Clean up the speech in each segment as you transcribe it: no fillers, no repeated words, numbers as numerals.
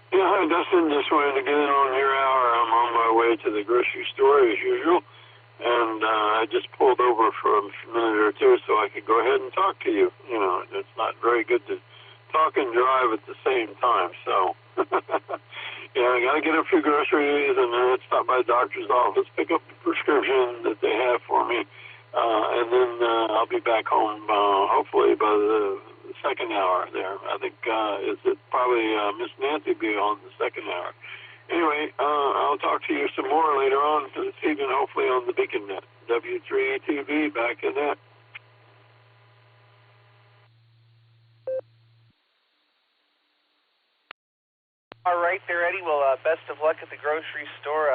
Yeah, hi, Dustin. Just wanted to get in on your hour. I'm on my way to the grocery store as usual, and I just pulled over for a minute or two so I could go ahead and talk to you. You know, it's not very good to talk and drive at the same time, so yeah, I got to get a few groceries and then stop by the doctor's office, pick up the prescription that they have for me, and then I'll be back home hopefully by the second hour there. I think it's probably Miss Nancy be on the second hour. Anyway, I'll talk to you some more later on this evening, hopefully on the Beacon Net. W3TV back in that. All right there, Eddie. Well, best of luck at the grocery store.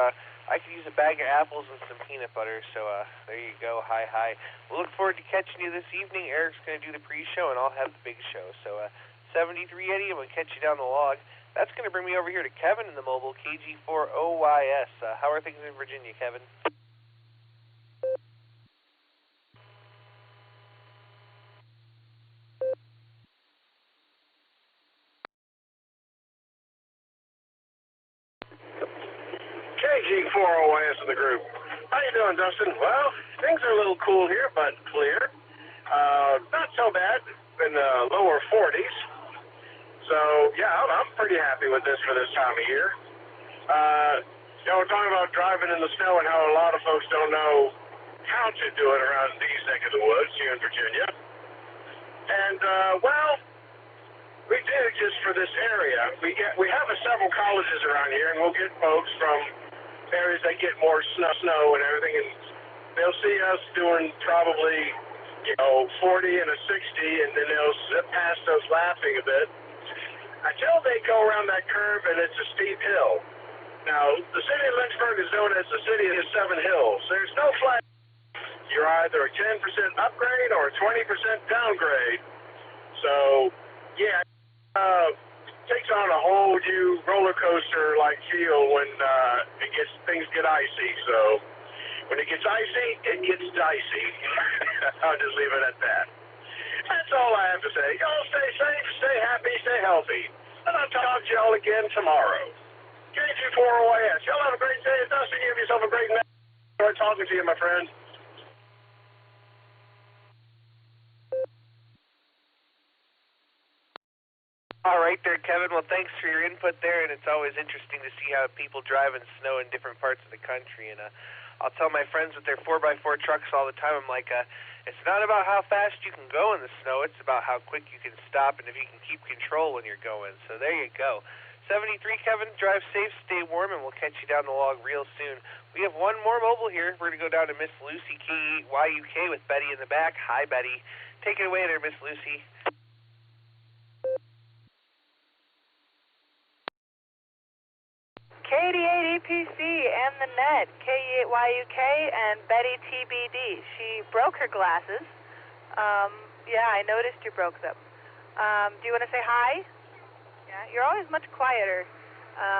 I could use a bag of apples and some peanut butter, so there you go. Hi. We'll look forward to catching you this evening. Eric's going to do the pre-show, and I'll have the big show. So 73, Eddie, I'm going to catch you down the log. That's going to bring me over here to Kevin in the mobile, KG4OYS. How are things in Virginia, Kevin? KG4OYS in the group. How you doing, Dustin? Well, things are a little cool here, but clear. Not so bad in the lower 40s. So, yeah, I'm pretty happy with this for this time of year. We're talking about driving in the snow and how a lot of folks don't know how to do it around these neck of the woods here in Virginia. And, we did it just for this area. We have several colleges around here, and we'll get folks from areas that get more snow and everything, and they'll see us doing probably, 40 and a 60, and then they'll zip past us laughing a bit until they go around that curve, and it's a steep hill. Now, the city of Lynchburg is known as the city of the 7 hills. There's no flag. You're either a 10% upgrade or a 20% downgrade. So, yeah, takes on a whole new roller coaster-like feel when things get icy. So when it gets icy, it gets dicey. I'll just leave it at that. That's all I have to say. Y'all stay safe, stay happy, stay healthy. And I'll talk to y'all again tomorrow. KG4OYS. Y'all have a great day. Dustin, you have yourself a great night. Enjoy talking to you, my friend. All right there, Kevin. Well, thanks for your input there, and it's always interesting to see how people drive in snow in different parts of the country. And I'll tell my friends with their 4x4 trucks all the time, I'm like, it's not about how fast you can go in the snow, it's about how quick you can stop and if you can keep control when you're going. So there you go. 73, Kevin, drive safe, stay warm, and we'll catch you down the log real soon. We have one more mobile here. We're going to go down to Miss Lucy KYUK with Betty in the back. Hi, Betty. Take it away there, Miss Lucy. KD8EPC and the net, KE8YUK and Betty TBD. She broke her glasses. Yeah, I noticed you broke them. Do you want to say hi? Yeah, you're always much quieter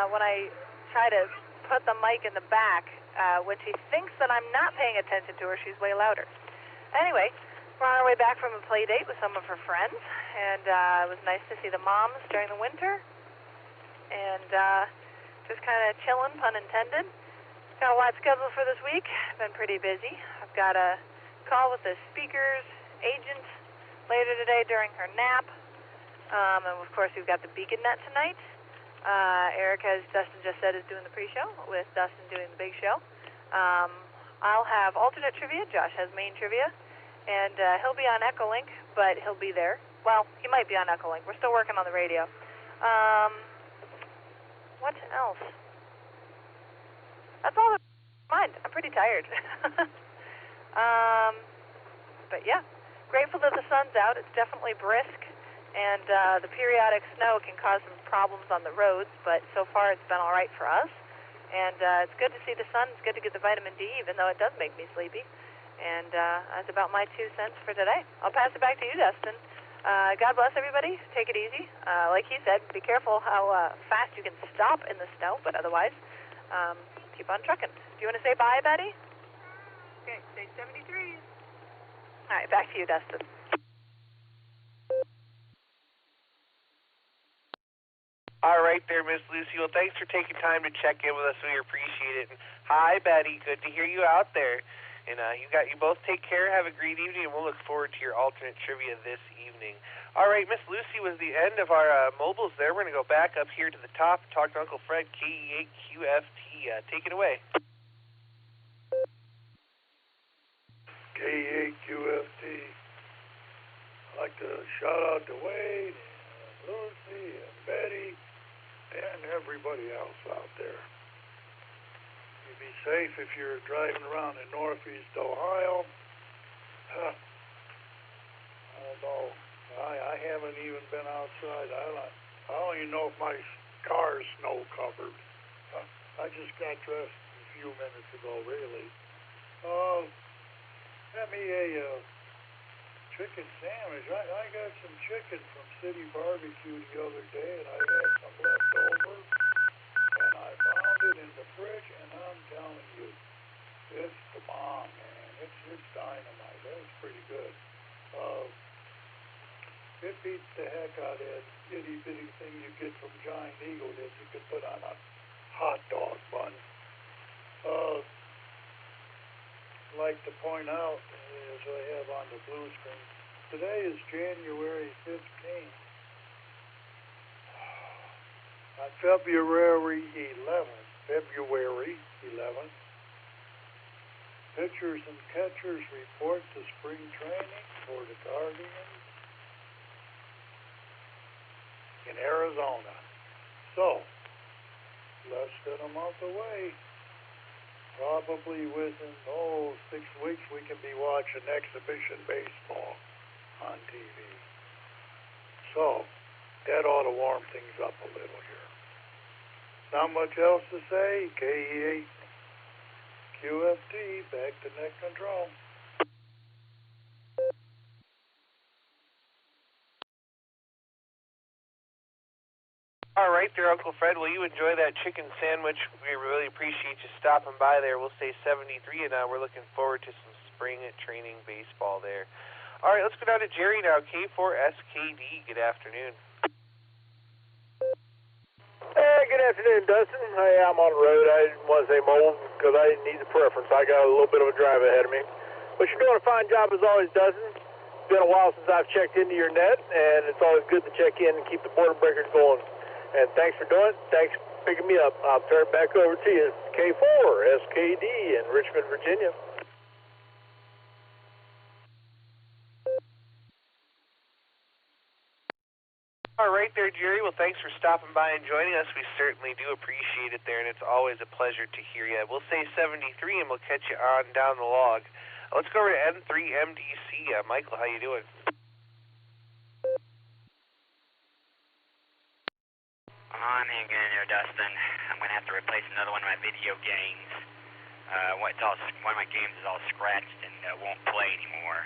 when I try to put the mic in the back. When she thinks that I'm not paying attention to her, she's way louder. Anyway, we're on our way back from a play date with some of her friends, and it was nice to see the moms during the winter. And just kind of chilling, pun intended. Got a lot scheduled for this week. Been pretty busy. I've got a call with the speaker's agent later today during her nap. And of course, we've got the Beacon Net tonight. Eric, as Dustin just said, is doing the pre-show with Dustin doing the big show. I'll have alternate trivia. Josh has main trivia. And he'll be on EchoLink, but he'll be there. Well, he might be on EchoLink. We're still working on the radio. What else? That's all in mind. I'm pretty tired. But yeah, grateful that the sun's out. It's definitely brisk, and the periodic snow can cause some problems on the roads, but so far it's been all right for us. And it's good to see the sun. It's good to get the vitamin D, even though it does make me sleepy. And that's about my 2 cents for today. I'll pass it back to you, Dustin. God bless everybody. Take it easy. Like he said, be careful how fast you can stop in the snow, but otherwise, keep on trucking. Do you want to say bye, Betty? Okay, say 73. All right, back to you, Dustin. All right. right there, Miss Lucy. Well, thanks for taking time to check in with us. We appreciate it. And hi, Betty. Good to hear you out there. And you both take care. Have a great evening, and we'll look forward to your alternate trivia this evening. All right, Miss Lucy was the end of our mobiles there. We're going to go back up here to the top and talk to Uncle Fred, KE8QFT. Take it away. KE8QFT. I'd like to shout out to Wade, and Lucy, and Betty, and everybody else out there. You be safe if you're driving around in Northeast Ohio. I don't know. I haven't even been outside. I don't even know if my car is snow covered. I just got dressed a few minutes ago, really. Had me a chicken sandwich. I got some chicken from City Barbecue the other day, and I had some left over, and I found it in the fridge, and I'm telling you, it's the bomb, man. It's dynamite. That's pretty good. It beats the heck out of that itty-bitty thing you get from Giant Eagle that you could put on a hot dog bun. I'd like to point out, as I have on the blue screen, today is January 15th. On February 11th, pitchers and catchers report to spring training for the Guardians in Arizona. So, less than a month away. Probably within, 6 weeks, we can be watching exhibition baseball on TV. So, that ought to warm things up a little here. Not much else to say. KE8QFT, back to net control. All right there, Uncle Fred. Well, you enjoy that chicken sandwich. We really appreciate you stopping by there. We'll say 73, and we're looking forward to some spring training baseball there. All right, let's go down to Jerry now, K4SKD. Good afternoon. Hey, good afternoon, Dustin. Hey, I'm on the road. I didn't want to say mobile because I didn't need the preference. I got a little bit of a drive ahead of me. But you're doing a fine job as always, Dustin. It's been a while since I've checked into your net, and it's always good to check in and keep the boredom breakers going. And thanks for doing it. Thanks for picking me up. I'll turn it back over to you. K4SKD in Richmond, Virginia. All right there, Jerry. Well, thanks for stopping by and joining us. We certainly do appreciate it there, and it's always a pleasure to hear you. We'll say 73, and we'll catch you on down the log. Let's go over to N3MDC. Michael, how you doing? I'm hanging in there, Dustin. I'm going to have to replace another one of my video games. One of my games is all scratched and won't play anymore.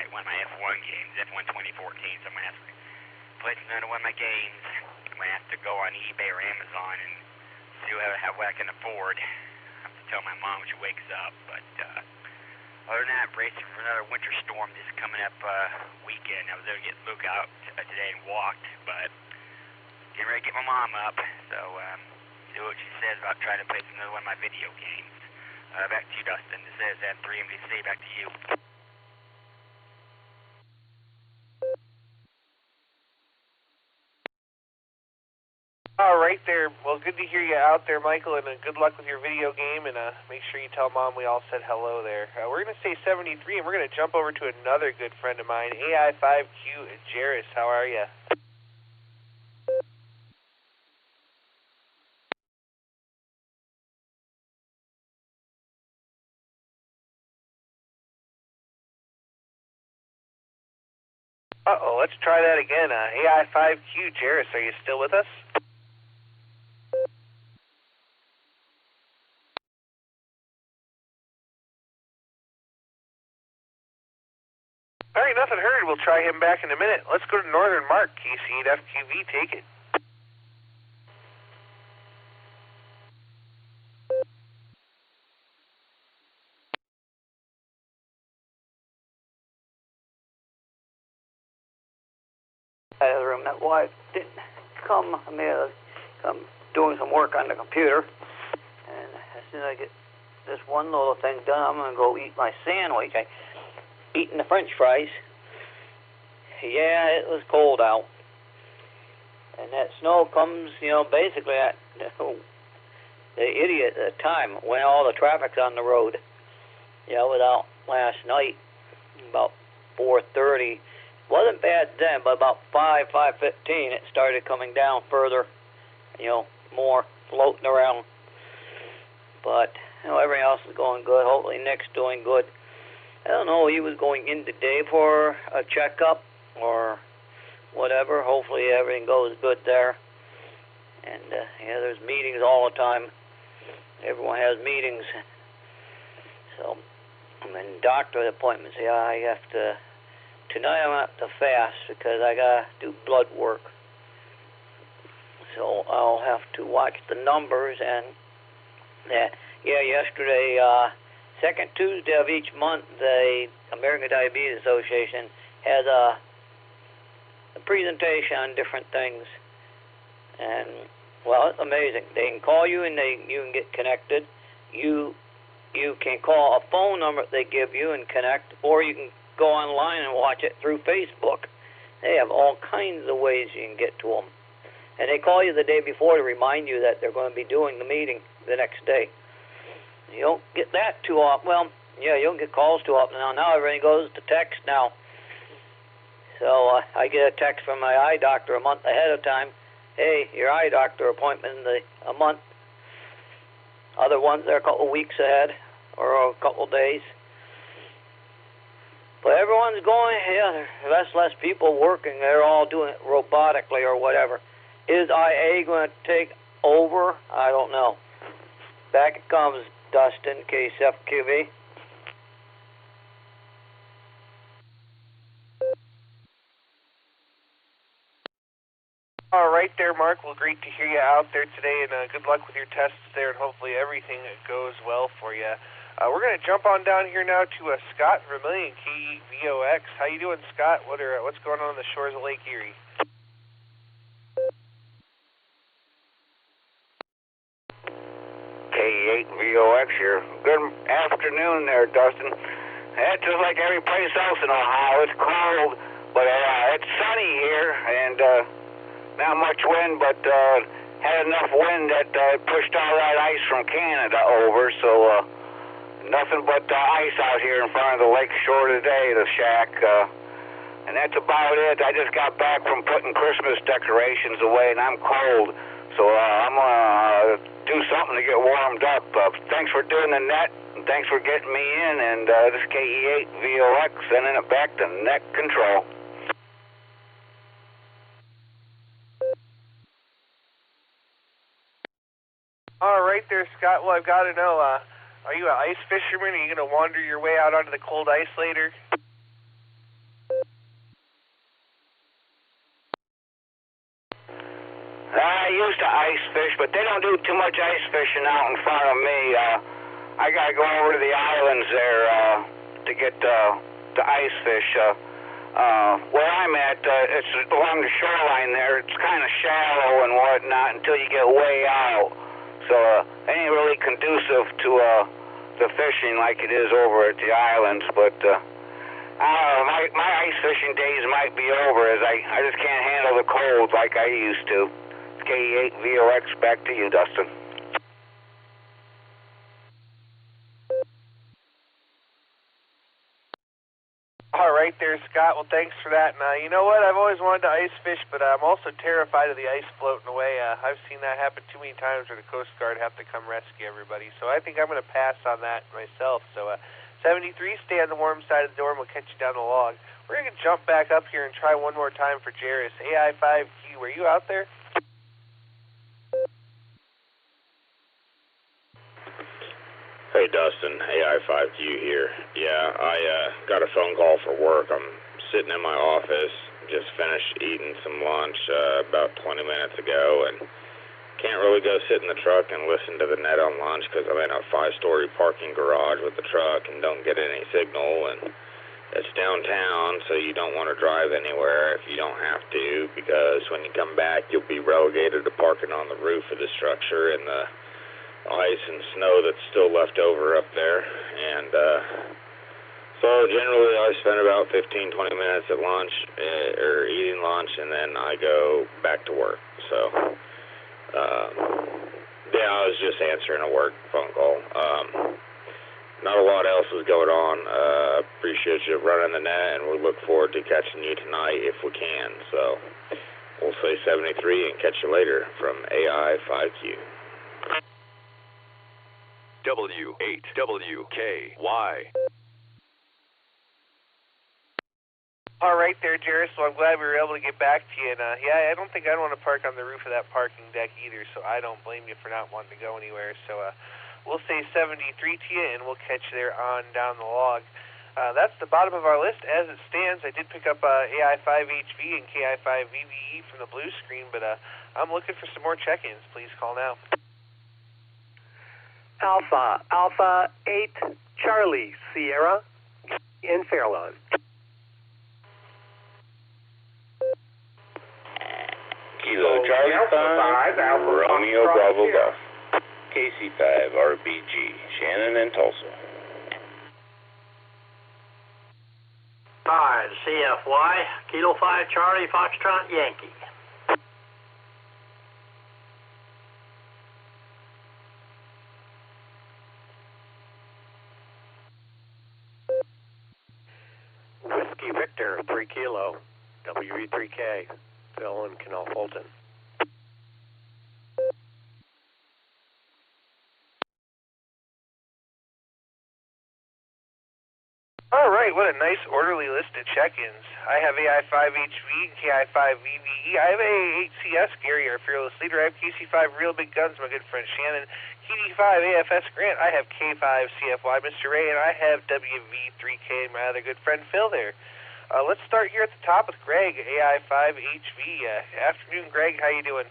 One of my F1 games, F1 2014, so I'm going to have to replace another one of my games. I'm going to have to go on eBay or Amazon and see what I can afford. I have to tell my mom when she wakes up. But other than that, bracing for another winter storm this coming up weekend. I was able to get Luke out today and walked, but getting ready to get my mom up, so see what she says about trying to play another one of my video games. Back to you, Dustin. This is N3MDC. Back to you. All right there. Well, good to hear you out there, Michael, and good luck with your video game, and make sure you tell Mom we all said hello there. We're going to say 73, and we're going to jump over to another good friend of mine, AI5Q Jairus. How are you? Uh-oh, let's try that again. AI5Q Jairus, are you still with us? All right, nothing heard. We'll try him back in a minute. Let's go to Northern Mark, KC8FQV. Take it. Out of the room. That wife didn't come. I mean, So I'm doing some work on the computer, and as soon as I get this one little thing done, I'm going to go eat my sandwich. I eating the French fries. Yeah, it was cold out. And that snow comes, basically at the idiot at the time when all the traffic's on the road. I was out last night about 4:30. Wasn't bad then, but about 5:15 it started coming down further, more floating around. But everything else is going good. Hopefully Nick's doing good. I don't know, he was going in today for a checkup or whatever. Hopefully everything goes good there. And there's meetings all the time. Everyone has meetings. So, and then doctor appointments. I have to. Tonight I'm have to fast because I gotta do blood work. So I'll have to watch the numbers and that. Yesterday, second Tuesday of each month, the American Diabetes Association has a presentation on different things. And, well, it's amazing. They can call you and you can get connected. You can call a phone number they give you and connect, or you can go online and watch it through Facebook. They have all kinds of ways you can get to them. And they call you the day before to remind you that they're going to be doing the meeting the next day. You don't get that too often. Well, you don't get calls too often now. Now everything goes to text now. So I get a text from my eye doctor a month ahead of time. Hey, your eye doctor appointment in a month. Other ones are a couple of weeks ahead or a couple of days. But everyone's going, less people working. They're all doing it robotically or whatever. Is IA going to take over? I don't know. Back it comes, Dustin, KSFQV. All right there, Mark. Well, great to hear you out there today, and good luck with your tests there, and hopefully everything goes well for you. We're going to jump on down here now to Scott Vermillion, KVOX. How you doing, Scott? What's going on the shores of Lake Erie? K8VOX here. Good afternoon there, Dustin. It's just like every place else in Ohio. It's cold, but it's sunny here, and not much wind, but had enough wind that pushed all that ice from Canada over, so nothing but ice out here in front of the lake shore today, the shack, and that's about it. I just got back from putting Christmas decorations away, and I'm cold, so I'm going to do something to get warmed up. Thanks for doing the net, and thanks for getting me in, and this is KE8VOX, sending it back to net control. All right there, Scott. Well, I've got to know, are you an ice fisherman? Are you going to wander your way out onto the cold ice later? I used to ice fish, but they don't do too much ice fishing out in front of me. I got to go over to the islands there to get the ice fish. Where I'm at, it's along the shoreline there. It's kind of shallow and whatnot until you get way out. So it ain't really conducive to fishing like it is over at the islands. But my ice fishing days might be over, as I just can't handle the cold like I used to. K8VOX, back to you, Dustin. All right there, Scott. Well, thanks for that. And you know what? I've always wanted to ice fish, but I'm also terrified of the ice floating away. I've seen that happen too many times where the Coast Guard have to come rescue everybody. So I think I'm going to pass on that myself. So 73, stay on the warm side of the door, and we'll catch you down the log. We're going to jump back up here and try one more time for Jairus. AI5Q, are you out there? Hey, Dustin, AI5Q here. Yeah, I got a phone call for work. I'm sitting in my office, just finished eating some lunch about 20 minutes ago, and can't really go sit in the truck and listen to the net on lunch because I'm in a 5-story parking garage with the truck and don't get any signal, and It's downtown, so you don't want to drive anywhere if you don't have to, because when you come back, you'll be relegated to parking on the roof of the structure in the ice and snow that's still left over up there. And so generally I spend about 15-20 minutes at lunch, or eating lunch, and then I go back to work. So yeah, I was just answering a work phone call. Not a lot else is going on. Appreciate you running the net, and we look forward to catching you tonight if we can. So we'll say 73 and catch you later from AI5Q. W8WKY. All right there, Jairus. So I'm glad we were able to get back to you. And yeah, I don't think I'd want to park on the roof of that parking deck either, so I don't blame you for not wanting to go anywhere. So we'll say 73 to you, and we'll catch you there on down the log. That's the bottom of our list as it stands. I did pick up AI5HV and KI5VVE from the blue screen, but I'm looking for some more check-ins. Please call now. Alpha 8 Charlie Sierra in Fairlawn. Kilo Charlie 5, Romeo Bravo Golf. KC5 RBG, Shannon and Tulsa. 5 CFY, Kilo 5 Charlie Foxtrot Yankee. Whiskey Victor 3 Kilo, WE3K, Phil and Canal Fulton. All right, what a nice orderly list of check-ins. I have AI5HV and KI5VVE. I have AA8CS, Gary, our fearless leader. I have KC5 Real Big Guns, my good friend Shannon. KD5 AFS Grant. I have K5 CFY, Mr. Ray, and I have WV3K, my other good friend Phil there. Let's start here at the top with Greg, AI5HV. Afternoon, Greg. How you doing?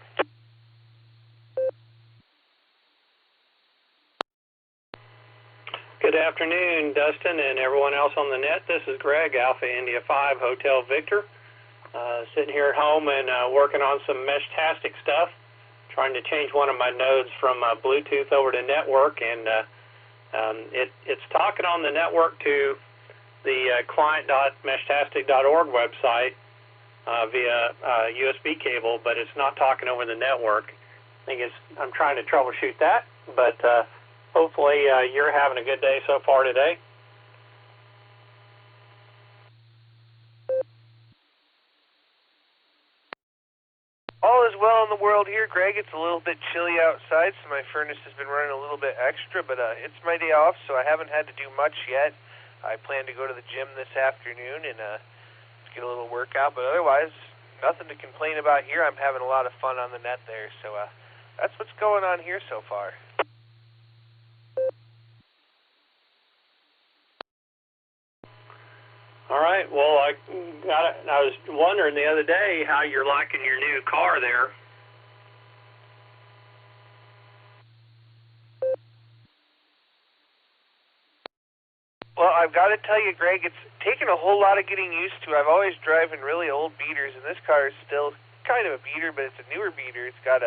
Good afternoon, Dustin and everyone else on the net. This is Greg, Alpha India 5 Hotel Victor. Sitting here at home and working on some mesh-tastic stuff, trying to change one of my nodes from Bluetooth over to network, and it's talking on the network to the client.meshtastic.org website via USB cable, but it's not talking over the network. I'm trying to troubleshoot that, but hopefully you're having a good day so far today. All is well in the world here, Greg. It's a little bit chilly outside, so my furnace has been running a little bit extra, but it's my day off, so I haven't had to do much yet. I plan to go to the gym this afternoon and get a little workout, but otherwise, nothing to complain about here. I'm having a lot of fun on the net there, so that's what's going on here so far. All right. Well, I was wondering the other day how you're liking your new car there. Well, I've got to tell you, Greg, it's taken a whole lot of getting used to. I've always driven really old beaters, and this car is still kind of a beater, but it's a newer beater. It's got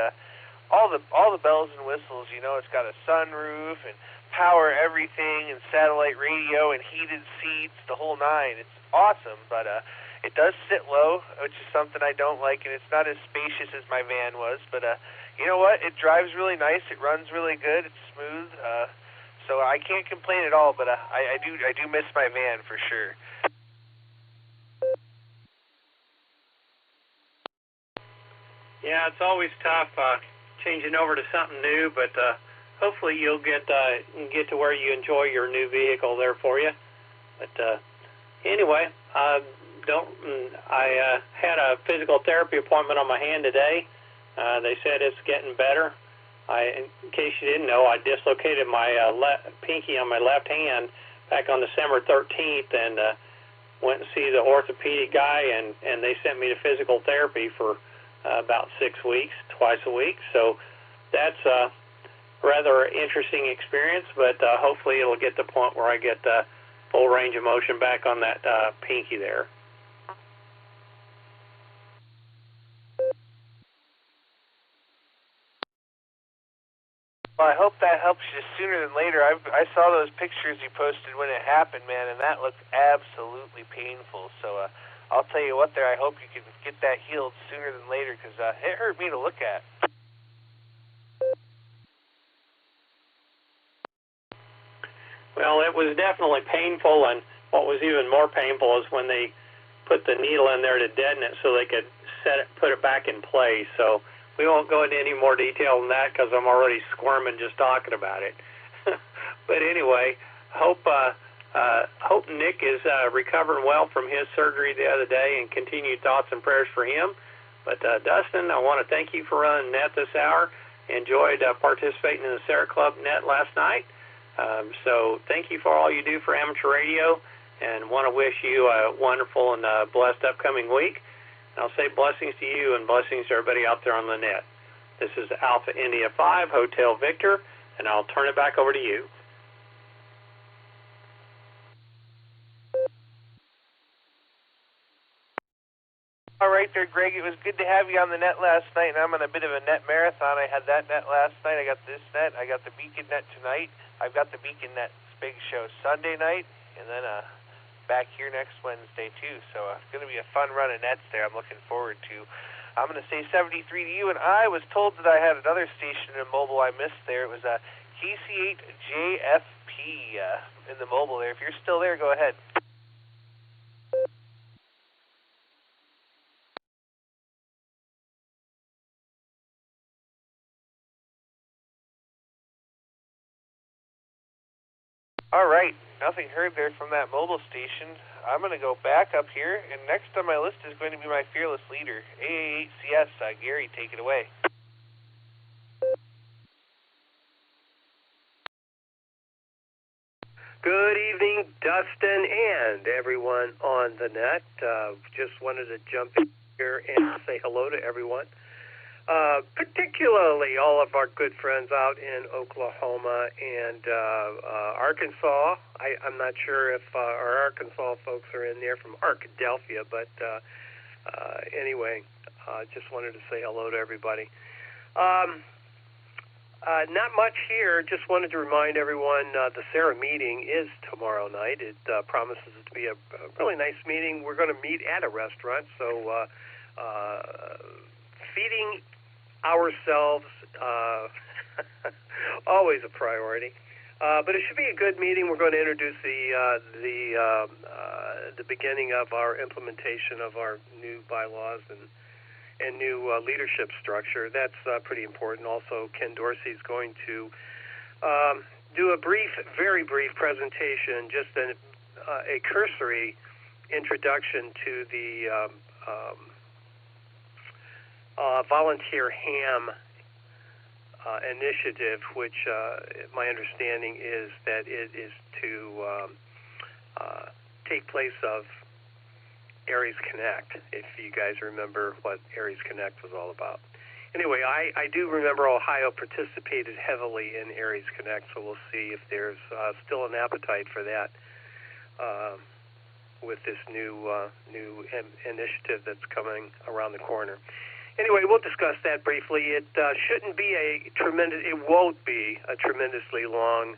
all the bells and whistles. You know, it's got a sunroof and power everything and satellite radio and heated seats, the whole nine. It's awesome, but it does sit low, which is something I don't like, and it's not as spacious as my van was, but you know what? It drives really nice. It runs really good. It's smooth. So I can't complain at all, but I do miss my van for sure. Yeah, it's always tough changing over to something new, but hopefully you'll get to where you enjoy your new vehicle there for you. But anyway, I had a physical therapy appointment on my hand today. They said it's getting better. In case you didn't know, I dislocated my pinky on my left hand back on December 13th and went to see the orthopedic guy, and they sent me to physical therapy for about 6 weeks, twice a week. So that's rather interesting experience, but hopefully it'll get to the point where I get full range of motion back on that pinky there. Well, I hope that helps you sooner than later. I saw those pictures you posted when it happened, man, and that looked absolutely painful. So I'll tell you what there, I hope you can get that healed sooner than later, because it hurt me to look at. Well, it was definitely painful, and what was even more painful is when they put the needle in there to deaden it so they could put it back in place. So we won't go into any more detail than that because I'm already squirming just talking about it. But anyway, hope Nick is recovering well from his surgery the other day, and continued thoughts and prayers for him. But Dustin, I want to thank you for running Net this hour. Enjoyed participating in the SARA Club Net last night. So thank you for all you do for amateur radio, and want to wish you a wonderful and blessed upcoming week. And I'll say blessings to you and blessings to everybody out there on the net. This is Alpha India 5, Hotel Victor, and I'll turn it back over to you. All right there, Greg. It was good to have you on the net last night, and I'm on a bit of a net marathon. I had that net last night. I got this net. I got the Beacon net tonight. I've got the Beacon net big show Sunday night, and then back here next Wednesday, too. So it's going to be a fun run of nets there I'm looking forward to. I'm going to say 73 to you, and I was told that I had another station in mobile I missed there. It was KC8JFP in the mobile there. If you're still there, go ahead. All right, nothing heard there from that mobile station. I'm going to go back up here, and next on my list is going to be my fearless leader, AA8CS. Gary, take it away. Good evening, Dustin, and everyone on the net. Just wanted to jump in here and say hello to everyone. Particularly all of our good friends out in Oklahoma and Arkansas. I'm not sure if our Arkansas folks are in there from Arkadelphia, but anyway, just wanted to say hello to everybody. Not much here. Just wanted to remind everyone the SARA meeting is tomorrow night. It promises to be a really nice meeting. We're going to meet at a restaurant, so feeding ourselves always a priority, but it should be a good meeting. We're going to introduce the beginning of our implementation of our new bylaws and new leadership structure. That's pretty important. Also, Ken Dorsey is going to do a very brief presentation, just a cursory introduction to the volunteer ham initiative, which my understanding is that it is to take place of Aries Connect, if you guys remember what Aries Connect was all about. Anyway, I do remember Ohio participated heavily in Aries Connect, so we'll see if there's still an appetite for that with this new initiative that's coming around the corner. Anyway, we'll discuss that briefly. It won't be a tremendously long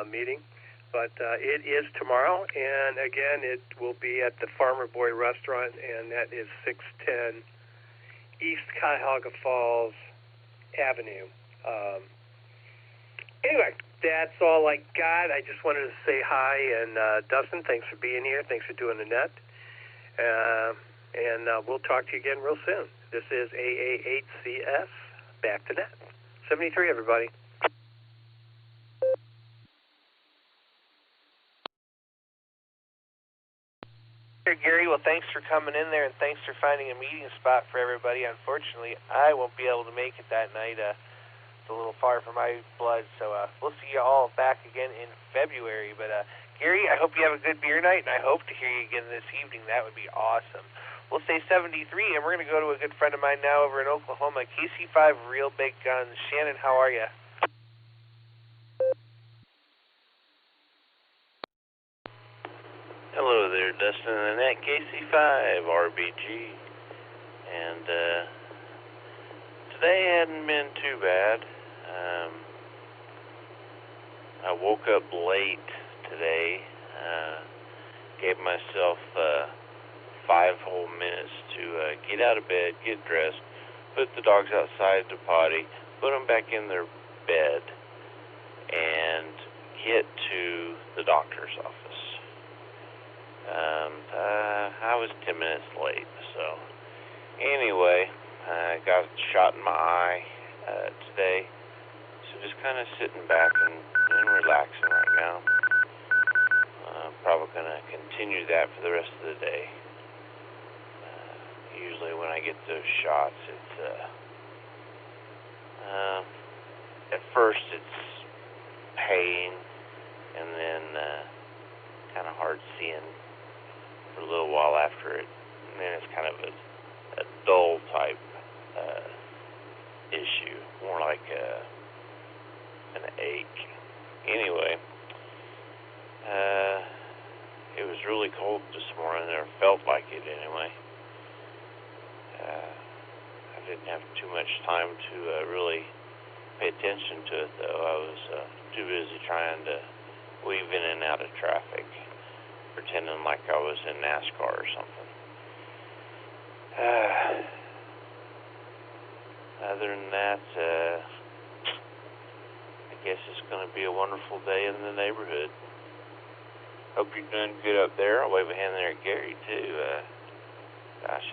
meeting, but it is tomorrow, and again, it will be at the Farmer Boy Restaurant, and that is 610 East Cuyahoga Falls Avenue. Anyway, that's all I got. I just wanted to say hi, and Dustin, thanks for being here. Thanks for doing the net. And we'll talk to you again real soon. This is AA8CS, back to net. 73, everybody. Here, Gary, well, thanks for coming in there, and thanks for finding a meeting spot for everybody. Unfortunately, I won't be able to make it that night. It's a little far for my blood, so we'll see you all back again in February. But, Gary, I hope you have a good beer night, and I hope to hear you again this evening. That would be awesome. We'll say 73, and we're going to go to a good friend of mine now over in Oklahoma, KC5 Real Big Guns. Shannon, how are you? Dustin and that KC5 RBG. And today hadn't been too bad. I woke up late today. Gave myself 5 whole minutes to get out of bed, get dressed, put the dogs outside to potty, put them back in their bed, and get to the doctor's office. I was 10 minutes late, so anyway, I got a shot in my eye today, so just kind of sitting back and relaxing right now. Probably going to continue that for the rest of the day. Usually when I get those shots, it's at first it's pain, and then kind of hard seeing for a little while after it, and then it's kind of a dull type issue, more like an ache. Anyway, it was really cold this morning, or felt like it anyway. I didn't have too much time to really pay attention to it, though. I was too busy trying to weave in and out of traffic, pretending like I was in NASCAR or something. Other than that, I guess it's going to be a wonderful day in the neighborhood. Hope you're doing good up there. I'll wave a hand there at Gary, too. Gosh,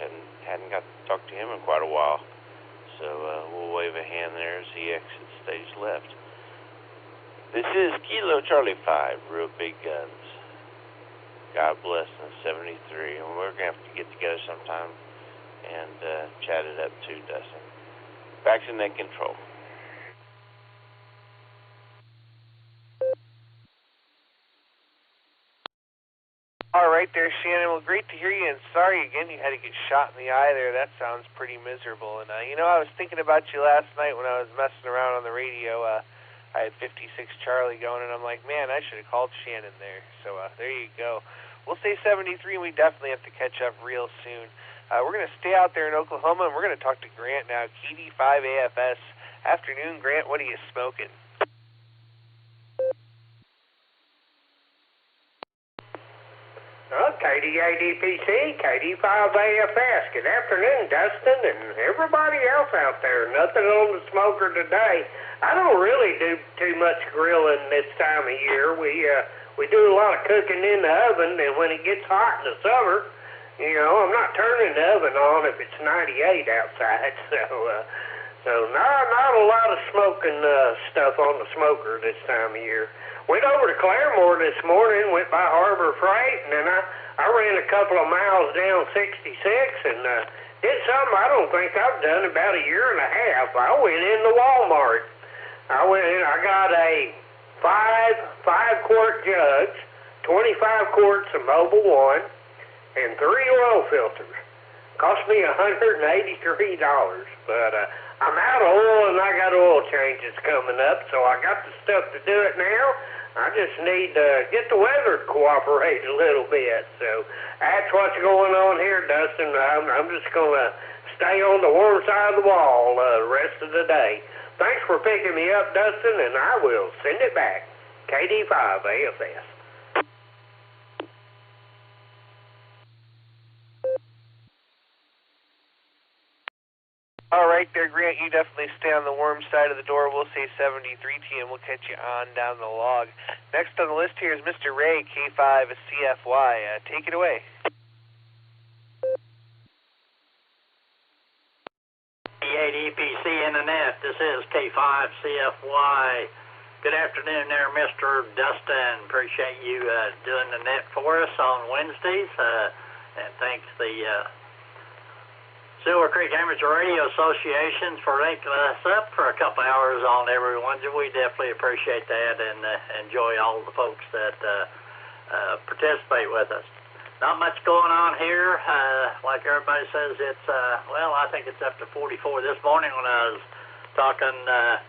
hadn't got to talk to him in quite a while. So we'll wave a hand there as he exits stage left. This is Kilo Charlie 5, Real Big Guns. God bless in 73. And we're going to have to get together sometime and chat it up too, Dustin. Back to net control. All right there, Shannon. Well, great to hear you, and sorry again you had to get shot in the eye there. That sounds pretty miserable. And, you know, I was thinking about you last night when I was messing around on the radio. I had 56 Charlie going, and I'm like, man, I should have called Shannon there. So there you go. We'll say 73, and we definitely have to catch up real soon. We're going to stay out there in Oklahoma, and we're going to talk to Grant now, KD5AFS. Afternoon, Grant. What are you smoking? KD8DPC, KD5AFS. Good afternoon, Dustin, and everybody else out there. Nothing on the smoker today. I don't really do too much grilling this time of year. We do a lot of cooking in the oven, and when it gets hot in the summer, you know, I'm not turning the oven on if it's 98 outside. So not a lot of smoking stuff on the smoker this time of year. Went over to Claremore this morning, went by Harbor Freight, and then I ran a couple of miles down 66 and did something I don't think I've done about a year and a half. I went into Walmart. I got a five-quart jugs, 25 quarts of Mobil 1, and 3 oil filters. Cost me $183, but I'm out of oil and I got oil changes coming up, so I got the stuff to do it now. I just need to get the weather to cooperate a little bit. So that's what's going on here, Dustin. I'm just going to stay on the warm side of the wall the rest of the day. Thanks for picking me up, Dustin, and I will send it back. KD5AFS. All right there, Grant. You definitely stay on the warm side of the door. We'll say 73 to you, and we'll catch you on down the log. Next on the list here is Mr. Ray, K5 CFY. Take it away. EPC Internet. This is K5 CFY. Good afternoon there, Mr. Dustin. Appreciate you doing the net for us on Wednesdays. And thanks the Silver Creek Amateur Radio Association for linking us up for a couple hours on every Wednesday. We definitely appreciate that and enjoy all the folks that participate with us. Not much going on here. Like everybody says, it's, well, I think it's up to 44 this morning. When I was talking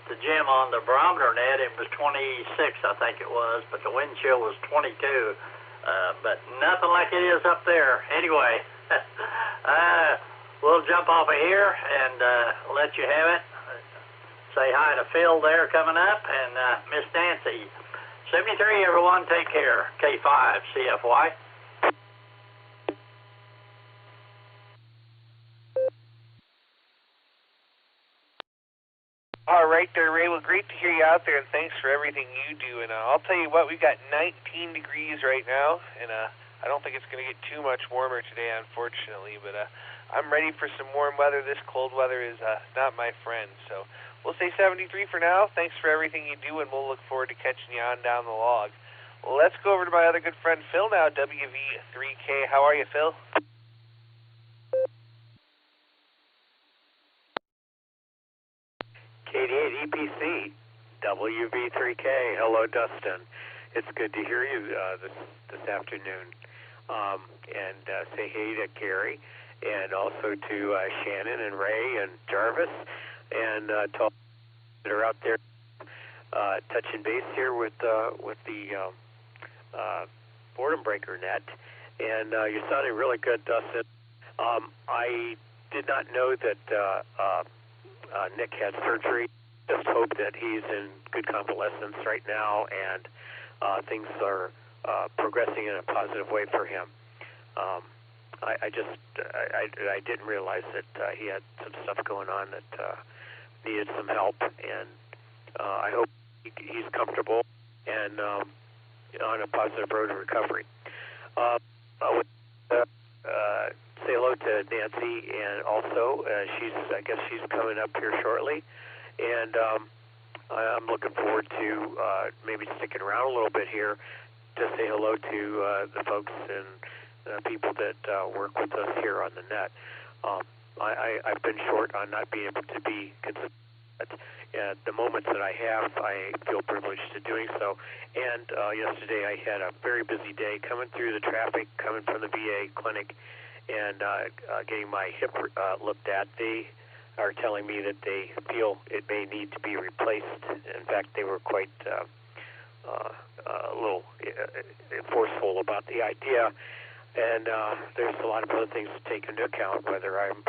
to Jim on the barometer net, it was 26, I think it was, but the wind chill was 22. but nothing like it is up there. Anyway, we'll jump off of here and let you have it. Say hi to Phil there coming up, and Miss Nancy. 73, everyone, take care. K5, CFY. All right there, Ray. Well, great to hear you out there, and thanks for everything you do. And I'll tell you what, we've got 19 degrees right now, and I don't think it's going to get too much warmer today, unfortunately. But I'm ready for some warm weather. This cold weather is not my friend. So we'll say 73 for now. Thanks for everything you do, and we'll look forward to catching you on down the log. Well, let's go over to my other good friend, Phil, now, WV3K. How are you, Phil? KD8 EPC, WV3K. Hello, Dustin. It's good to hear you this afternoon. And say hey to Gary, and also to Shannon and Ray and Jarvis, and to all that are out there touching base here with the Boredom Breaker net. And you're sounding really good, Dustin. I did not know that Nick had surgery. Just hope that he's in good convalescence right now, and things are progressing in a positive way for him. I didn't realize that he had some stuff going on that needed some help, and I hope he's comfortable and on a positive road to recovery. Say hello to Nancy, and also I guess she's coming up here shortly, and I'm looking forward to maybe sticking around a little bit here to say hello to the folks and people that work with us here on the net. I've been short on not being able to be consistent. At the moments that I have, I feel privileged to doing so. And yesterday I had a very busy day coming through the traffic, coming from the VA clinic, and getting my hip looked at. They are telling me that they feel it may need to be replaced. In fact, they were quite a little forceful about the idea. And there's a lot of other things to take into account, whether I'm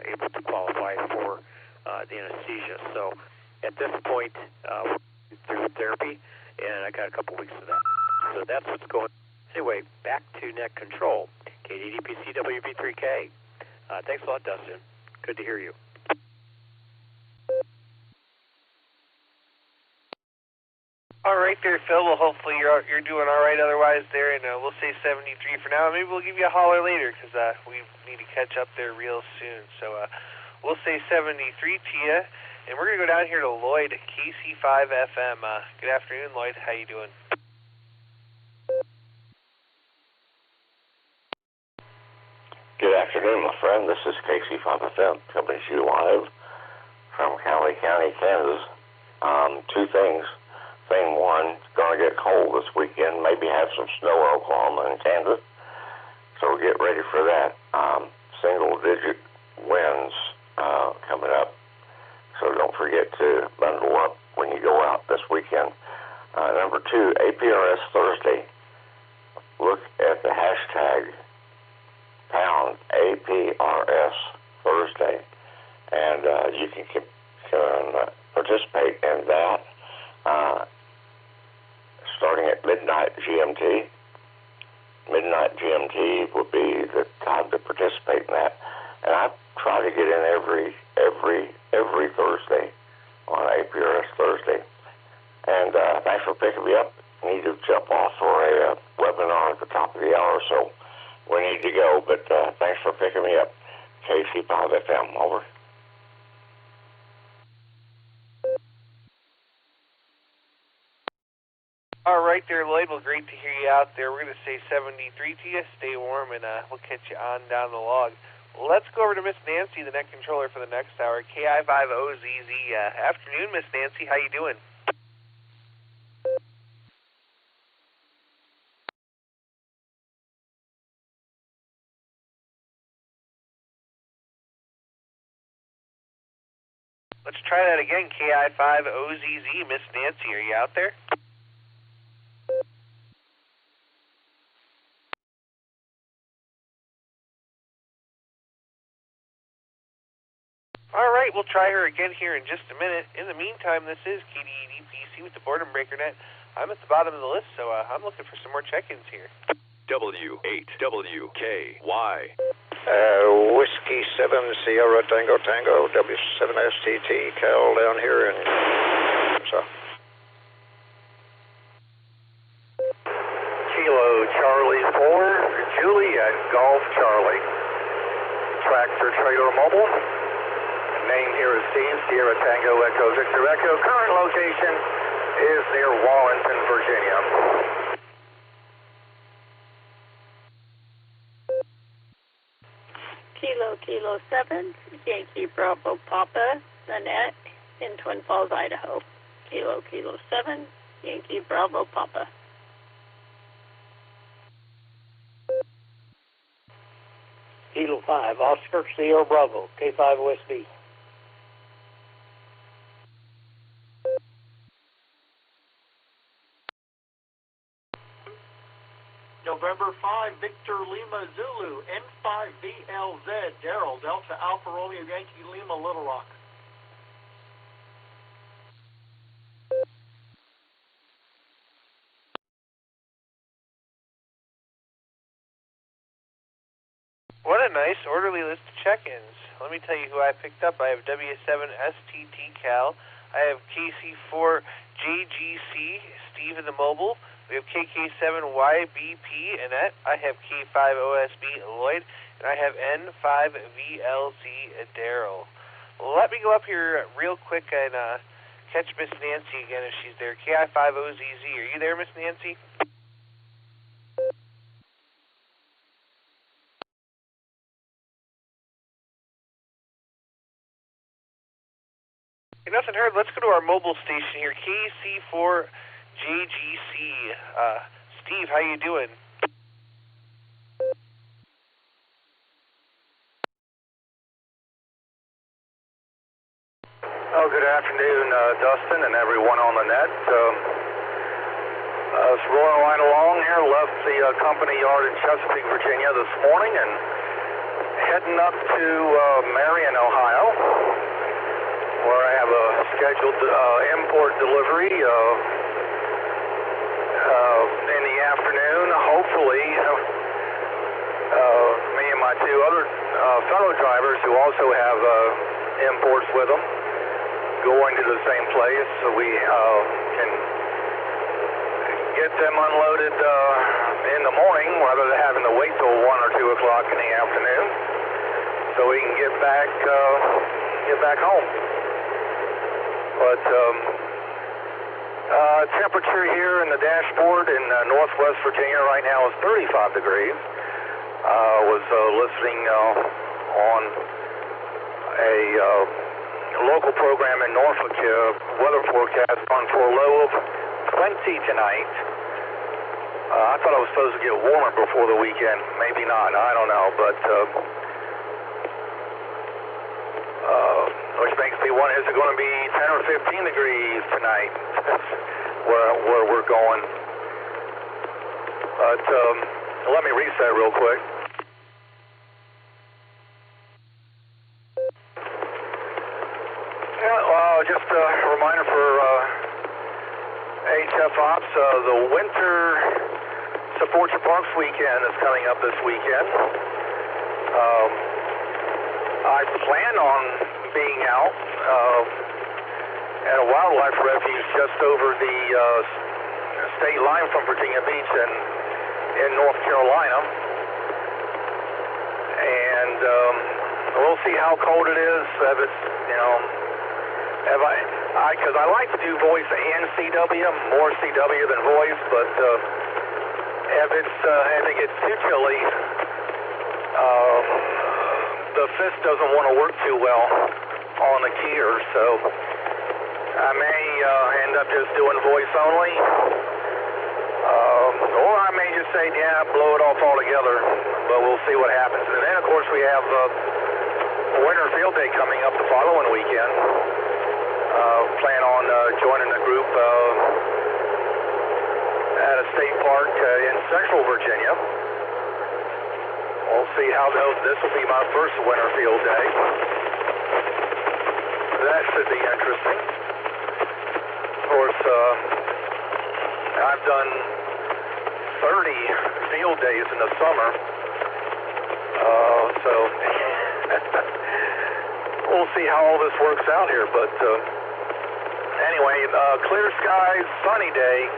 able to qualify for the anesthesia. So at this point, we're through therapy, and I got a couple weeks of that. So that's what's going on. Anyway, back to net control. KDDPC WV3K. Thanks a lot, Dustin. Good to hear you. All right there, Phil. Well, hopefully you're doing all right otherwise there, and we'll say 73 for now. Maybe we'll give you a holler later because we need to catch up there real soon. So we'll say 73 to you, and we're going to go down here to Lloyd, KC5FM. Good afternoon, Lloyd. How you doing? Good afternoon, my friend. This is KC5FM coming to you live from Cowley County, Kansas. Two things. Thing one, it's going to get cold this weekend, maybe have some snow in Oklahoma and Kansas, so we'll get ready for that. Single-digit winds coming up, so don't forget to bundle up when you go out this weekend. Number two, APRS Thursday. Look at the hashtag pound APRS Thursday, and you can participate in that. Starting at midnight GMT. Midnight GMT would be the time to participate in that. And I try to get in every Thursday on APRS Thursday. And thanks for picking me up. I need to jump off for a webinar at the top of the hour, so we need to go. But thanks for picking me up. KC5FM, over. All right there, Lloyd. Well, great to hear you out there. We're going to say 73 to you. Stay warm, and we'll catch you on down the log. Let's go over to Miss Nancy, the net controller for the next hour. KI5OZZ. Afternoon, Miss Nancy. How you doing? Let's try that again. KI5OZZ. Miss Nancy, are you out there? right, we'll try her again here in just a minute. In the meantime, this is KDEDPC with the Boredom Breaker Net. I'm at the bottom of the list, so I'm looking for some more check-ins here. W8WKY. Whiskey 7 Sierra Tango Tango, W7STT, Cal down here in Kilo Charlie 4, Juliet Golf Charlie. Tractor Trailer Mobile. Name here is Steve, Sierra Tango Echo Victor Echo. Current location is near Wallington, Virginia. Kilo 7, Yankee Bravo Papa, Nanette in Twin Falls, Idaho. Kilo 7, Yankee Bravo Papa. Kilo 5, Oscar Sierra Bravo, K5 OSB. November 5, Victor Lima Zulu, N5BLZ, Daryl, Delta Alpha Romeo Yankee Lima, Little Rock. What a nice orderly list of check-ins. Let me tell you who I picked up. I have W7STT Cal. I have KC4JGC, Steve in the mobile. We have KK7YBP Annette. I have K5OSB Lloyd. And I have N5VLZ Daryl. Let me go up here real quick and catch Miss Nancy again if she's there. KI5OZZ. Are you there, Miss Nancy? Nothing heard. Let's go to our mobile station here, KC4JGC. Steve, how you doing? Oh, good afternoon, Dustin and everyone on the net. It's rolling right along here. Left the company yard in Chesapeake, Virginia this morning and heading up to Marion, Ohio, where I have a scheduled import delivery in the afternoon. Hopefully, me and my two other fellow drivers who also have imports with them going to the same place so we can get them unloaded in the morning rather than having to wait till 1 or 2 o'clock in the afternoon so we can get back home. But temperature here in the dashboard in northwest Virginia right now is 35 degrees. Was listening on a local program in Norfolk, weather forecast on for a low of 20 tonight. I thought it was supposed to get warmer before the weekend. Maybe not. I don't know, but which makes me wonder, is it going to be 10 or 15 degrees tonight? where we're going. But let me reset real quick. Yeah, just a reminder for HF Ops, the Winter Support Your Parks weekend is coming up this weekend. I plan on being out at a wildlife refuge just over the state line from Virginia Beach and in North Carolina. And we'll see how cold it is. If it's, because I like to do voice and CW, more CW than voice, but if it gets too chilly, the fist doesn't want to work too well on the keyer, so I may end up just doing voice only, or I may just say, yeah, blow it off altogether, but we'll see what happens. And then, of course, we have Winter Field Day coming up the following weekend. Plan on joining a group at a state park in Central Virginia. We'll see how this will be my first Winter Field Day. that should be interesting. Of course, I've done 30 field days in the summer, so we'll see how all this works out here. But anyway, clear skies, sunny day,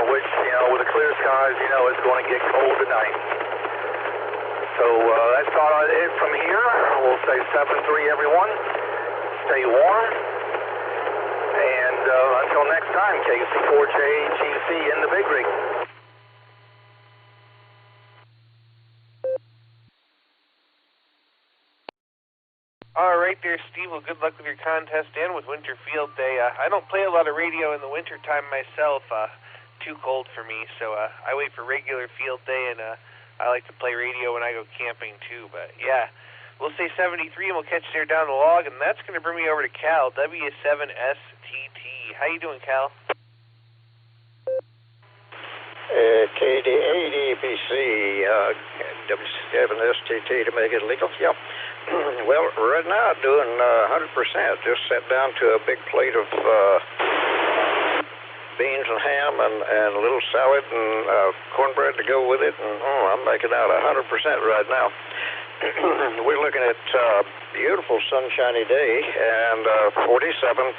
which, you know, with the clear skies, you know it's going to get cold tonight. So that's about it from here. We'll say 7-3, everyone. Stay warm. And until next time, KC4JGC in the big rig. All right there, Steve. Well, good luck with your contest and with Winter Field Day. I don't play a lot of radio in the winter time myself. Too cold for me, so I wait for regular Field Day, and I like to play radio when I go camping too. But yeah, we'll say 73, and we'll catch you there down the log, and that's going to bring me over to Cal, W7STT. How you doing, Cal? KD8EPC, W7STT to make it legal. Yep. Well, right now doing 100%. Just sat down to a big plate of beans and ham and a little salad and cornbread to go with it, and I'm making out 100% right now. We're looking at beautiful sunshiny day and 47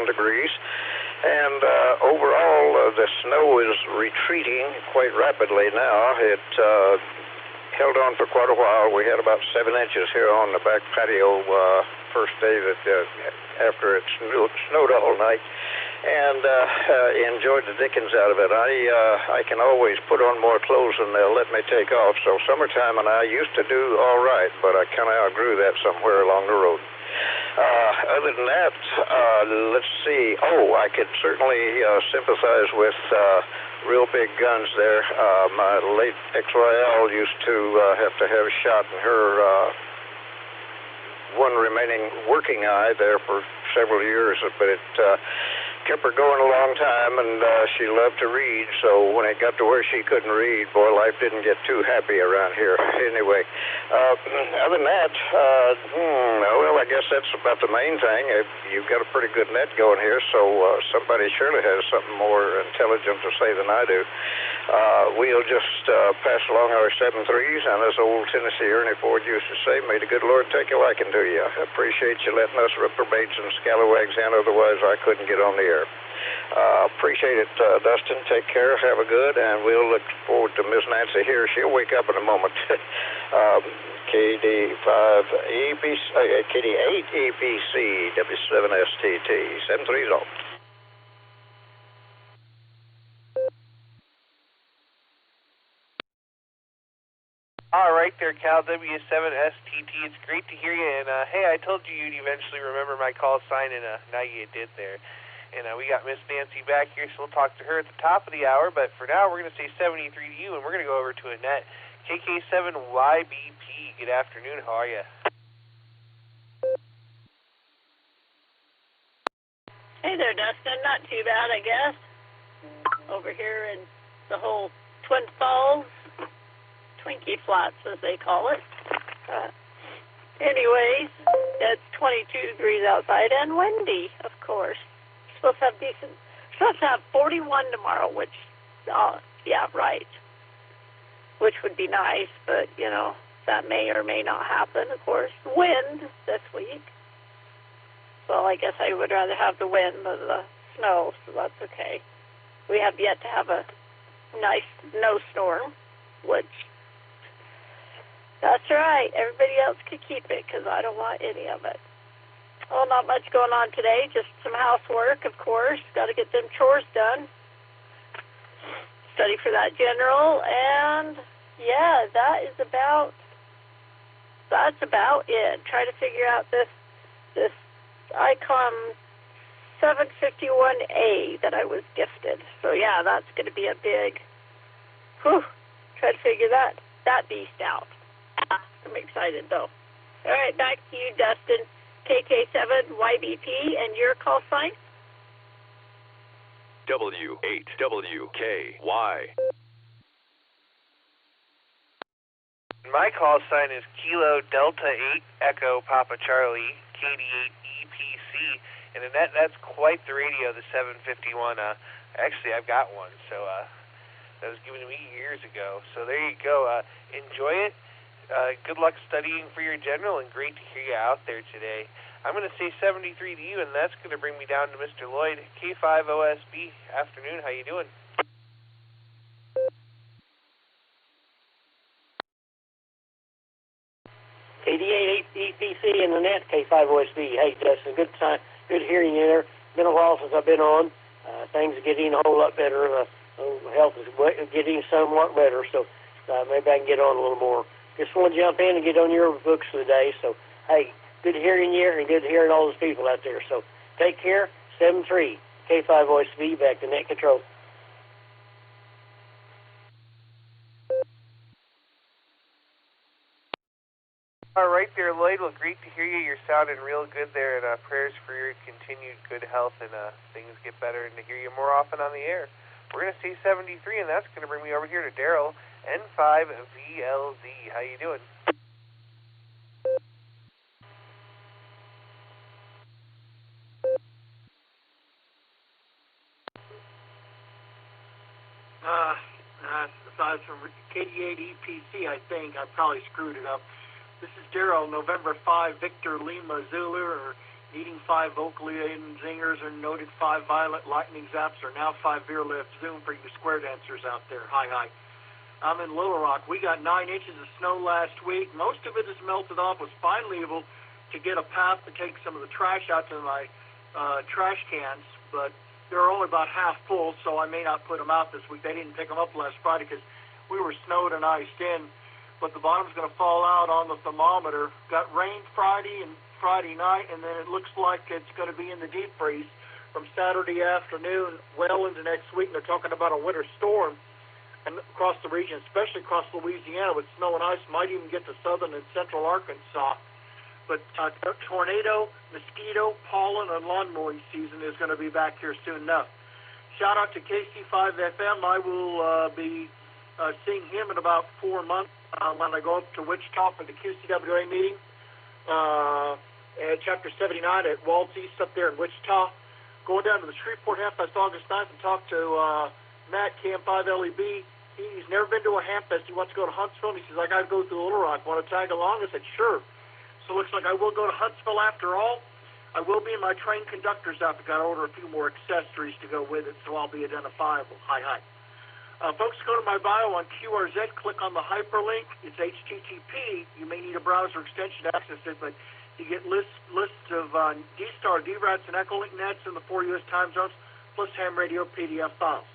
degrees, and overall the snow is retreating quite rapidly now. It held on for quite a while. We had about 7 inches here on the back patio first day that after it snowed all night, and enjoyed the dickens out of it. I can always put on more clothes than they'll let me take off, so summertime and I used to do all right, but I kind of outgrew that somewhere along the road. Other than that, let's see. Oh, I could certainly sympathize with real big guns there. My late ex-YL used to have a shot in her one remaining working eye there for several years, but it kept her going a long time, and she loved to read, so when it got to where she couldn't read, boy, life didn't get too happy around here. Anyway, other than that, well, I guess that's about the main thing. You've got a pretty good net going here, so somebody surely has something more intelligent to say than I do. We'll just pass along our 7-3s, and as old Tennessee Ernie Ford used to say, may the good Lord take a liking to you. I appreciate you letting us reprobates and scallywags in, otherwise I couldn't get on the air. Appreciate it, Dustin. Take care, have a good, and we'll look forward to Miss Nancy here. She'll wake up in a moment. KD8EPC, W7STT, 7-3's off. All right there, Cal, W7STT. It's great to hear you, and hey, I told you you'd eventually remember my call sign, and now you did there. And we got Miss Nancy back here, so we'll talk to her at the top of the hour. But for now, we're going to say 73 to you, and we're going to go over to Annette. KK7YBP, good afternoon. How are you? Hey there, Dustin. Not too bad, I guess. Over here in the whole Twin Falls, Twinkie Flats, as they call it. Anyways, it's 22 degrees outside and windy, of course. Supposed to have 41 tomorrow, which, yeah, right. Which would be nice, but, you know, that may or may not happen, of course. Wind this week. Well, I guess I would rather have the wind than the snow, so that's okay. We have yet to have a nice snowstorm, which, that's right. Everybody else could keep it, because I don't want any of it. Well, not much going on today, just some housework, of course. Got to get them chores done. Study for that general, and yeah, that's about it. Try to figure out this Icom 751A that I was gifted. So yeah, that's going to be a big, try to figure that beast out. I'm excited though. All right, back to you, Dustin. KK7YBP, and your call sign? W8WKY. My call sign is Kilo Delta 8 Echo Papa Charlie, KD8EP, EPC, and that's quite the radio, the 751. Actually, I've got one, so that was given to me years ago. So there you go. Enjoy it. Good luck studying for your general, and great to hear you out there today. I'm going to say 73 to you, and that's going to bring me down to Mr. Lloyd. K5OSB, afternoon. How you doing? KD8 EPC in the net, K5OSB. Hey, Dustin, good hearing you there. Been a while since I've been on. Things are getting a whole lot better. Health is getting somewhat better, so maybe I can get on a little more. Just want to jump in and get on your books for the day. So, hey, good hearing you and good hearing all those people out there. So, take care. 7-3, K5OSB, back to net control. All right there, Lloyd. Well, great to hear you. You're sounding real good there, and prayers for your continued good health and things get better and to hear you more often on the air. We're going to say 73, and that's going to bring me over here to Daryl, N5VLZ. How you doing? Aside from KD8 EPC, I think I probably screwed it up. This is Daryl, November 5, Victor Lima Zulu, or needing 5 vocally aiding zingers, or noted 5 violent lightning zaps, or now 5 veer lift zoom for you square dancers out there. Hi, hi. I'm in Little Rock. We got 9 inches of snow last week. Most of it is melted off. Was finally able to get a path to take some of the trash out to my trash cans, but they're only about half full, so I may not put them out this week. They didn't pick them up last Friday because we were snowed and iced in, but the bottom's going to fall out on the thermometer. Got rain Friday and Friday night, and then it looks like it's going to be in the deep freeze from Saturday afternoon well into next week. And they're talking about a winter storm and across the region, especially across Louisiana with snow and ice, might even get to southern and central Arkansas. But tornado, mosquito, pollen, and lawn mowing season is going to be back here soon enough. Shout out to KC5FM. I will be seeing him in about 4 months when I go up to Wichita for the QCWA meeting at Chapter 79 at Waltz East up there in Wichita. Going down to the Shreveport Hamfest August 9th and talk to Matt, KM5LEB. He's never been to a Hamfest. He wants to go to Huntsville. And he says, I got to go through Little Rock. Want to tag along? I said, sure. So it looks like I will go to Huntsville after all. I will be in my train conductor's outfit. Got to order a few more accessories to go with it, so I'll be identifiable. Hi, hi. Folks, go to my bio on QRZ, click on the hyperlink. It's HTTP. You may need a browser extension to access it, but you get lists of D-Star, D-Rats, and EchoLink nets in the 4 U.S. time zones, plus ham radio PDF files.